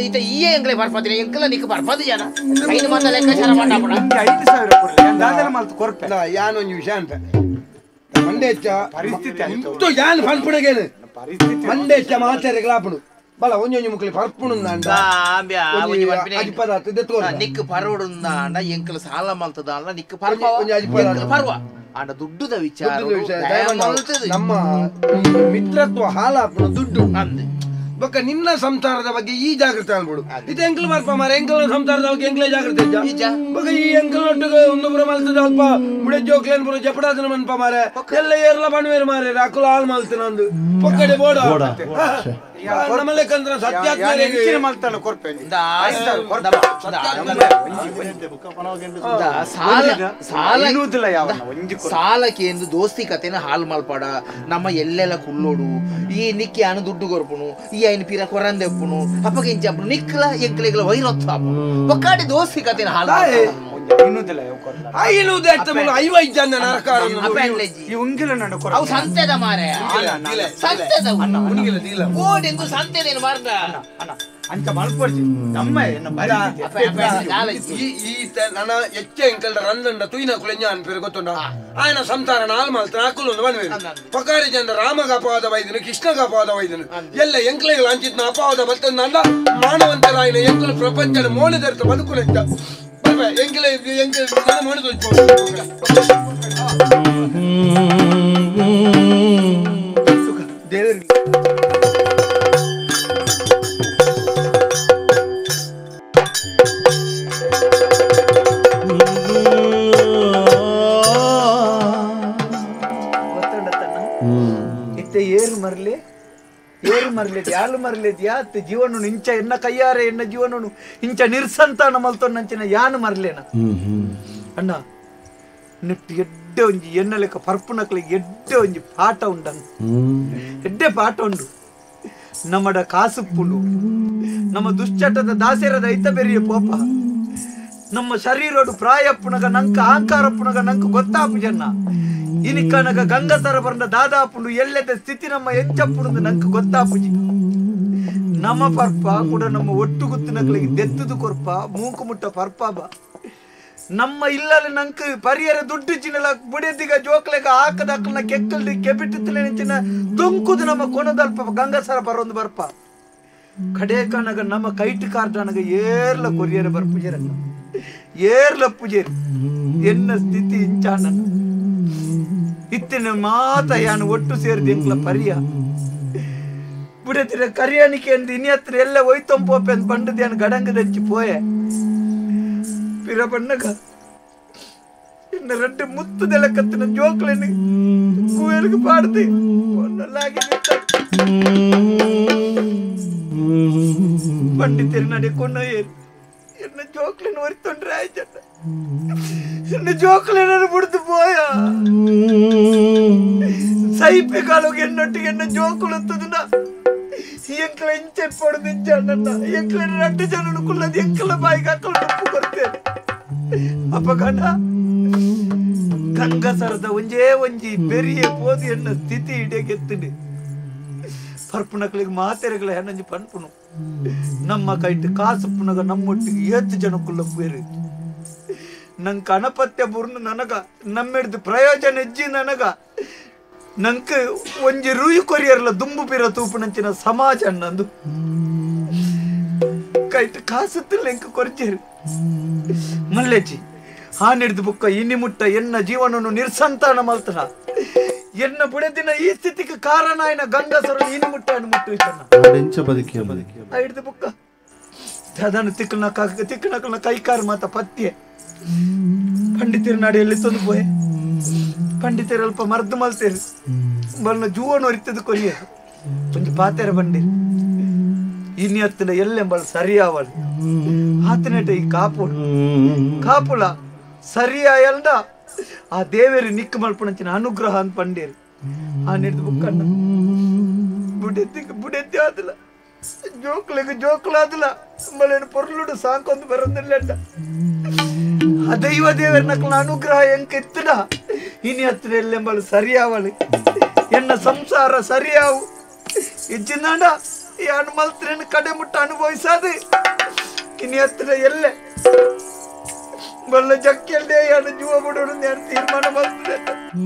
ಈತ ಈಯೇ ಎಂಕಲೆ ಬರ್ಪದಿನ ಎಂಕಲ ನಿಕ್ ಬರ್ಪದ ಜನ ಐದು ಮಾತ ಲೆಕ್ಕಾಚಾರ ಮಾಡಾಪಡ 5000 ಕೊಡ್ಲಿ ದಾದರ ಮಾಲ್ತು ಕೊರ್ಪೆ ಯಾನೊಂಜಿ ವಿಷಯ ಅಂತ ಮಂಡೇಚ್ಚ ಪರಿಸ್ಥಿತಿ ಆಯ್ತು ಯಾನ್ ಫನ್ಪುಣಗೇನು ಪರಿಸ್ಥಿತಿ ಮಂಡೇಚ್ಚ ಮಾತಾರೆಗಳಾಪುಡು ಬಲ ಒಂಜೊಂಜಿ ಮುಕ್ಲಿ ಪರ್ಪುಣುಂದಾಂಡ ನಿಕ್ ಪರೋಡುಂದಾಂಡ ಎಂಕಲ ಸಾಲ ಮಲ್ತದಾಂಡ ನಿಕ್ ಪರ್ವ ಆಂಡ ದುಡ್ಡುದ ವಿಚಾರ ನಮ್ಮ ಮಿತ್ರತ್ವ ಹಾಲಾಪುಣ ದುಡ್ಡು ಬೊಕ್ಕ ನಿನ್ನ ಸಂಸಾರದ ಬಗ್ಗೆ ಈ ಜಾಗೃತಿ ಅನ್ಬಿಡು ಇದು ಎಂಕಲ್ ಬರ್ಪ ಮಾರ ಎಂಕಲ್ ಸಂಸಾರದ ಬಗ್ಗೆ ಎಂಕ್ಲೇ ಜಾಗೃತಿ ಬೊಕ್ಕ ಈ ಎಂಕಲ್ ಒಟ್ಟಿಗೆ ಒಂದು ಪುರ ಮಲ್ತದ ಅಲ್ಪ ಮುಡೆ ಜೋಕ್ಲೇನ್ ಪುರ ಜಪಡಾದನ ಮನ್ಪ ಮಾರೆ ಎಲ್ಲ ಏರ್ಲ ಬಣ್ವೇರು ಮಾರೆ ಅಕುಲ ಹಾಲ್ ಮಲ್ತನ ಅಂದು ಪೊಕ್ಕಡೆ ಬೋಡ ನಮ್ಮಲೆ ಕಂದ್ರ ಸತ್ಯಾತ್ಮರಿಗೆ ಮಲ್ತನ ಕೊರ್ಪೆ ಸಾಲಕ್ಕೆ ಎಂದು ದೋಸ್ತಿ ಕತೆನ ಹಾಲ್ ಮಲ್ಪಡ ನಮ್ಮ ಎಲ್ಲೆಲ್ಲ ಕುಲ್ಲೋಡು ಈ ನಿಕ್ಕಿ ಅನು ದುಡ್ಡು ಕೊರ್ಪುನು ಈ ಐನ್ ಪಿರ ಕೊರಂದೆಪ್ಪುನು ಅಪ್ಪಗೆ ಇಂಚಪ್ಪನು ನಿಕ್ಕಲ ಎಂಕ್ಲೆಗಳ ವೈರತ್ವ ಒಕ್ಕಾಡಿ ದೋಸ್ತಿ ಕತೆನ ಹಾಲ್ ಅವು ಸಂತೆದ ಮಾರೆ ಸಂತೆದ ಓಡೆಂದು ಸಂತೆದೇನು ಮಾರ್ಗ ಅಂಚ ಮಲ್ಪೊಡ್ಜಿ ನಮ್ಮ ನನ್ನ ಎಚ್ಚ ಎಂಕಲ್ಡ ರಂದಂಡ ತುಯಿನ ಕುಳೆಂಜ ಅನ್ಪೇರು ಗೊತ್ತುಂಡ ఆయన ಸಂಸಾರ ನಾಲ್ ಮಲ್ತ ನಾಕುಲು ಬನ್ವೇರು ಪಕಾಡಿ ಜನ ರಾಮಗ ಅಪವಾದ ವೈದ್ಯನು ಕೃಷ್ಣಗ ಅಪವಾದ ವೈದ್ಯನು ಎಲ್ಲ ಎಂಕ್ಲೆಗಳು ಅಂಚಿತ್ನ ಅಪವಾದ ಬರ್ತಂದ ಮಾನವಂತರ ఆయన ಎಂಕಲು ಪ್ರಪಂಚದ ಮೋಣದರ್ತ ಬದುಕುಲೆಂತ ಎಂಕಲೆ ಎಂಕಲೆ ಮೋಣದ ದೇವರಿಗೆ ಏರು ಮರ್ಲೇತಿ ಯಾರು ಮರ್ಲೇತಿ ಯಾತ್ ಜೀವನ ಇಂಚ ಎನ್ನ ಕೈಯಾರೆ ಎನ್ನ ಜೀವನನು ಇಂಚ ನಿರ್ಸಂತಾನ ಮಲ್ತೊನ್ನಂಚಿನ ಯಾನು ಮರ್ಲೇನ ಅಣ್ಣ ನೆಟ್ಟು ಎಡ್ಡೆ ಒಂಜಿ ಎನ್ನ ಲೆಕ್ಕ ಪರ್ಪುನಕ್ಲಿಗೆ ಎಡ್ಡೆ ಒಂಜಿ ಪಾಠ ಉಂಡಂಗ ಎಡ್ಡೆ ಪಾಠ ಉಂಡು ನಮ್ಮಡ ಕಾಸುಪ್ಪುಂಡು ನಮ್ಮ ದುಶ್ಚಟದ ದಾಸೆರದ ಐತ ಬೆರಿಯ ಪೋಪ ನಮ್ಮ ಶರೀರೋಡು ಪ್ರಾಯಪ್ಪುನಗ ನಂಕ ಅಹಂಕಾರಪ್ಪುನಗ ನಂಕ ಗೊತ್ತಾಪು ಜನ ಇನಿಕನಗ ಗಂಗಸರ ಬಂದ ದಾದಾಪುಂಡು ಎಲ್ಲೆದ ಸ್ಥಿತಿ ನಮ್ಮ ಎಂಚಪ್ಪುಂಡು ನಂಕ ಗೊತ್ತಾಪುಜಿ ನಮ್ಮ ಪರ್ಪ ಕೂಡ ನಮ್ಮ ಒಟ್ಟು ಗುತ್ತಿನಕ್ಲಿಗೆ ದೆತ್ತದು ಕೊರ್ಪ ಮೂಕು ಮುಟ್ಟ ಪರ್ಪ ಬಾ ನಮ್ಮ ಇಲ್ಲಲ್ಲಿ ನಂಕ ಪರಿಯರ ದುಡ್ಡು ಚಿನ್ನಲ ಬುಡಿದಿಗ ಜೋಕ್ಲೆಗ ಹಾಕದಕ್ಕಲ್ನ ಕೆಕ್ಕಲ್ದಿ ಕೆಬಿಟ್ಟಿತ್ತಲೆ ನೆಂಚಿನ ತುಂಕುದು ನಮ್ಮ ಕೊನದಲ್ಪ ಗಂಗಸರ ಬರೊಂದು ಬರ್ಪ ಕಡೆ ಕನಗ ನಮ್ಮ ಕೈಟ್ ಕಾರ್ಡನಗ ಏರ್ಲ ಕೊರಿಯರ ಬರ್ಪುಜರ ಏರ್ಲ ಪುಜೇರಿ ಎನ್ನ ಸ್ಥಿತಿ ಇಂಚಾನ ಇತ್ತಿನ ಮಾತ ಯಾನು ಒಟ್ಟು ಸೇರಿದ ಎಂಕ್ಲ ಪರಿಯ ಬುಡತಿರ ಕರಿಯಾಣಿಕೆ ಅಂದು ಇನಿ ಹತ್ರ ಎಲ್ಲ ಒಯ್ತೊಂಪೋಪೆ ಅಂತ ಬಂಡದ ಯಾನು ಗಡಂಗದಚ್ಚಿ ಪೋಯೆ ಪಿರ ಬಣ್ಣಗ ಇನ್ನ ರೆಡ್ಡೆ ಮುತ್ತದೆಲ್ಲ ಕತ್ತಿನ ಜೋಕ್ಲೆನಿ ಕೂಯಲ್ಗೆ ಪಾಡ್ತಿ ಒಂದಲ್ಲಾಗಿ ಪಂಡಿತರು ನಡೆ ಕೊನ್ನ ಏರು ಎನ್ನ ಜೋಕ್ಲೆನ കണ്ണു വരുത്തോണ്ടായ എന്നെ ജോക്കലേനെ പിടുത്തു പോയാ സൈപ്പിക്കാളൊക്കെ എന്നൊട്ടിಗೆ എന്നെ ജോക്കുളത്തതിന ಎಂಕಲ ಇಂಚೆ ಪಡೆದು ಇಂಚಣ್ಣ ಎಂಕಲ 2 ಜನನುக்குள்ளது ಎಂಕಲ ಬಾಯಿಗೆ ಹಾಕೊಂಡು ಉಪ್ಪು ಕೊಡ್ತೇನೆ ಅಪ್ಪ ಕಣ್ಣ ಗಂಗಸರದ ಒಂಜಿ ಬೆರಿಯ ಪೋದಿ ಎನ್ನ ಸ್ಥಿತಿ ಇಡೆಗೆತ್ತಿದೆ ಪರ್ಪುನಗಳಿಗೆ ಮಾತೆರೆಗಳ ಹೆಣ್ಣಂಜಿ ಪನ್ಪುನು ನಮ್ಮ ಕೈಟ್ ಕಾಸು ಪುನಗ ನಮ್ಮೊಟ್ಟಿಗೆ 7 ಜನಕ್ಕುள்ள ಬೇರೆ ನಂಗೆ ಕಣಪತ್ಯ ಬುರ್ನು ನನಗ ನಮ್ಮೆಡ್ದು ಪ್ರಯೋಜನ ಇಜ್ಜಿ ನನಗ ನಂಗೆ ಒಂಜಿ ರೂಯಿ ಕೊರಿಯರ್ಲ ದುಂಬು ಪಿರ ತೂಪುನಂಚಿನ ಸಮಾಜ ಅನ್ನಂದು ಕೈಟ್ ಕಾಸುತ್ತಿಲ್ಲ ಎಂಕ ಕೊರ್ಚೇರಿ ಮಲ್ಲೆಚ್ಚಿ ಹಾನಿಡ್ದು ಬುಕ್ಕ ಇನಿ ಮುಟ್ಟ ಎನ್ನ ಜೀವನವನ್ನು ನಿರ್ಸಂತಾನ ಮಲ್ತನ ಎನ್ನ ಬುಡದಿನ ಈ ಸ್ಥಿತಿಗೆ ಕಾರಣ ಆಯ್ನ ಗಂಗಸರು ಇನಿ ಮುಟ್ಟ ಮುಟ್ಟು ಹಿಡ್ದು ಬುಕ್ಕ ಅದನ್ನು ತಿಕ್ಕನಕಲ್ನ ಕೈಕಾರ ಮಾತ ಪತ್ಯೆ ಪಂಡಿತರ ನಾಡಿಯಲ್ಲಿ ತಂದು ಪೋಯೆ ಪಂಡಿತರು ಅಲ್ಪ ಮರ್ದು ಮಲ್ತೇರಿ ಬಣ್ಣ ಜೂವನು ಹೊರಿತದ ಕೊರಿಯ ಒಂದು ಪಾತೆರ ಬಂದಿರಿ ಇನಿ ಹತ್ತಿನ ಎಲ್ಲೆಂಬಳ ಸರಿಯಾವಳು ಆತನೇಟ ಈ ಕಾಪುಲ ಸರಿಯಾಯಲ್ದ ಆ ದೇವೇರಿ ನಿಕ್ಕು ಮಲ್ಪಣಂಚಿನ ಅನುಗ್ರಹ ಅಂತ ಪಂಡೇರಿ ಆ ನಿಡ್ದು ಬುಕ್ಕಣ್ಣ ಬುಡೆತ್ತಿ ಆದಿಲ್ಲ ಜೋಕ್ಲಾದಿಲ್ಲ ಮಳೆನ ಪೊರ್ಲುಡು ಸಾಂಕೊಂದು ಬರೋದಿಲ್ಲ ಆ ದೈವ ದೇವರ ನಕಲ ಅನುಗ್ರಹ ಎಂಕ ಎತ್ತದ ಇನಿ ಹತ್ತಿರ ಎಲ್ಲೆಂಬಳು ಸರಿಯಾವಳು ಎನ್ನ ಸಂಸಾರ ಸರಿಯಾವು ಇಜ್ಜಿನಾಡ ಈ ಹನುಮಲ್ತ್ರನ ಕಡೆ ಮುಟ್ಟ ಅನುಭವಿಸಾದು ಇನಿ ಹತ್ತಿರ ಎಲ್ಲೆ ಬಲ್ಲ ಜಕ್ಕೆಲ್ಲೇ ಯಾರು ಜೀವ ಬಿಡೋಣ ಯಾರು ತೀರ್ಮಾನ ಮಾಡ್ತದೆ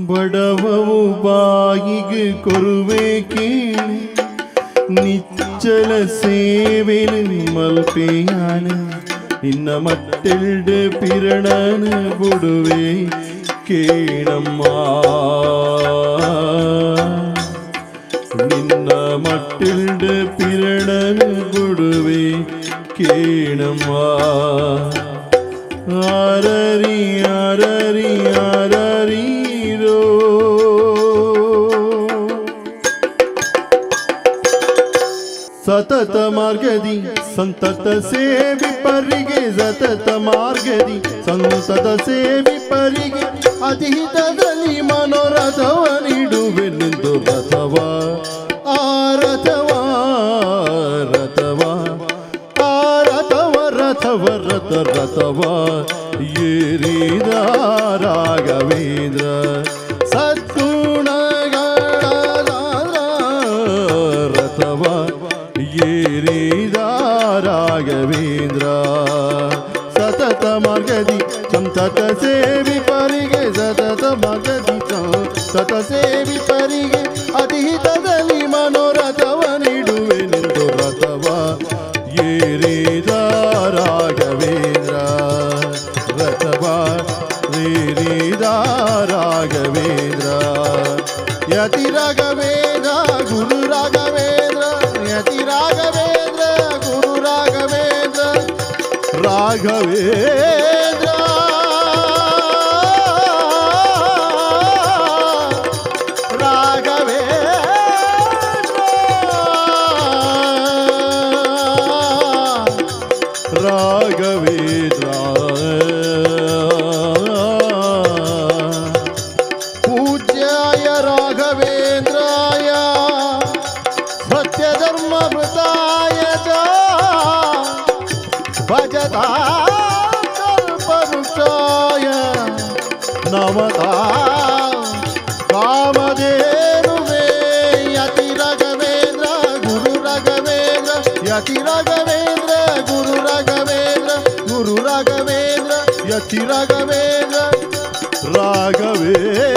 ಬಡವವು ಬಾಯಿಗೆ ಕೊರುವೇಕೆ ನಿಚ್ಚಲ ಸೇವೆನು ಮಲ್ಪೆಯಾನ ಇನ್ನ ಮತ್ತೆಲ್ಡು ಪಿರಣನ ಬುಡುವೆ ಕೇಳಮ್ಮ ನಿನ್ನ ಮತ್ತೆಲ್ಡು ಪಿರಣನ ಬುಡುವೆ ಕೇಳಮ್ಮ ಆರರಿ ಆರರಿ ಆರರಿರೋ ಸತತ ಮಾರ್ಗದಿ ಸಂತತ ಸೇವಿ ಪರಿಗೆ ಸತತ ಮಾರ್ಗದಿ ಸಂತತ ಸೇವಿ ಪರಿಗೆ ಅಧಿಹಿತದಲ್ಲಿ ಮನೋರಥವ ನೀಡುವೆನೆಂದು ರಥವ ಆ ರಥವ ರಥವ ಆ ರಥವ ರಥವ ರಥ ರಥವ ಏರಿದ ರಾಘವೇಂದ್ರ ರಥವ ಏರಿದ ರಾಘವೇಂದ್ರ ಸತತ ಮಾರ್ಗದಿ ಸಂತತ ಸೇವಿ ಪರಿಗೆ ಸತತ ಮಾರ್ಗದಿ ಸತತ ಸೇವಿ ಪರಿಗೆ ಅಧಿಹಿತದಲ್ಲಿ ಮನೋರಥವ ನೀಡುವೆನೆಂದು ರಥವ ಏರಿದ ರಾಘವೇಂದ್ರ ರಥವ ಏರಿದ ರಾಘವೇಂದ್ರ ಯತಿ ರಾಘವೇಂದ್ರ ಗುರು ರಾಘವೇಂದ್ರ ಯತಿ ರಾಘವೇಂದ್ರ ಗುರು ರಾಘವೇಂದ್ರ ರಾಘವೇಂದ್ರ ರಾಘವೇಂದ್ರ ಪೂಜ್ಯಾಯ ರಾಘವೇಂದ್ರಾಯ ಸತ್ಯಧರ್ಮವೃತಾಯ ಚ ಭಜತಾ ಕಲ್ಪವೃಕ್ಷಾಯ ನಮತಾ ಕಾಮಧೇನುವೇ ಯತಿ ರಾಘವೇಂದ್ರ ಗುರು ರಾಘವೇಂದ್ರ ಯತಿ ರಾಘವೇಂದ್ರ ಗುರು ರಾಘವೇಂದ್ರ ಗುರು ರಾಘವೇಂದ್ರ ಯತಿ ರಾಘವೇಂದ್ರ ರಾಘವೇಂದ್ರ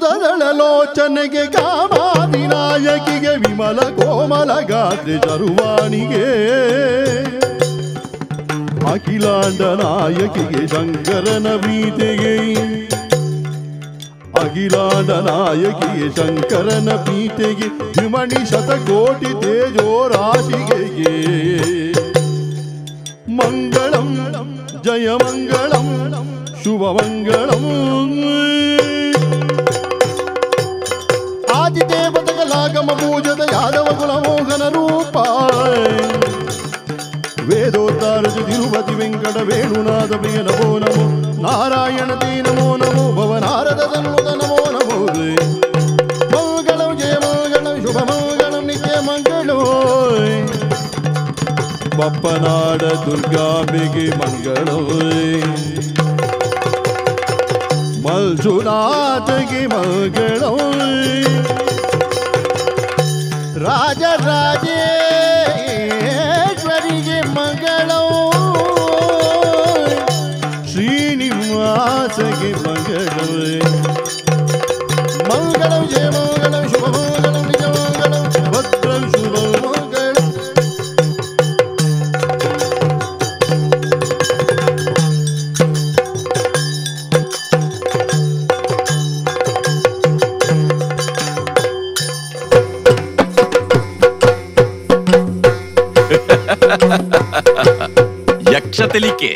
ಕುಮುದದಳಲೋಚನೆಗೆ ಕಾಮಾದಿನಾಯಕಿಗೆ ವಿಮಲ ಕೋಮಲ ಗಾತ್ರೆ ಚರುವಾಣಿಗೆ ಅಖಿಲಾಂಡ ನಾಯಕಿಗೆ ಶಂಕರನ ಪ್ರೀತಿಗೆ ಅಖಿಲಾಂಡ ನಾಯಕಿಗೆ ಶಂಕರನ ಪ್ರೀತಿಗೆ ವಿಮಣಿ ಶತಕೋಟಿ ತೇಜೋ ರಾಶಿಗೆ ಮಂಗಳಂ ಜಯ ಮಂಗಳಂ ಶುಭ ಮಂಗಳಂ ಆದಿದೇವತೆಗಳ ಭುಜದ ಯಾದವ ಕುಲ ಮೋಹನ ರೂಪ ವೇದೋದ್ಧಾರ ತಿರುಪತಿ ವೆಂಕಟ ವೇಣುನಾಥ ಪ್ರಿಯ ನಮೋ ನಮೋ ನಾರಾಯಣ ತೇ ನಮೋ ನಮೋ ಭವನಾರದ ತನ್ನುತ ನಮೋ ನಮೋ ಮಂಗಳಂ ಜಯ ಮಂಗಳಂ ಶುಭ ಮಂಗಳಂ ನಿತ್ಯ ಮಂಗಳೋ ಬಪ್ಪನಾಡ ದುರ್ಗಾಂಬೆಗೆ ಮಂಗಳೋ ಮಲ್ಜುನಾಥಗೆ ಮಂಗಳೋ ರಾಜರಾಜೇಶ್ವರಿಗೆ ಮಂಗಳೋ ಶ್ರೀನಿವಾಸಗೆ ಮಂಗಳೋ ಮಂಗಳಂ ಜಯ ಮಂಗಳಂ ಶುಭ ಮಂಗಳಂ ನಿಜ ಮಂಗಳಂ ಭದ್ರಂ ಶುಭ ಮಂಗಳಂ. ಯಕ್ಷತೆಲಿಕೆ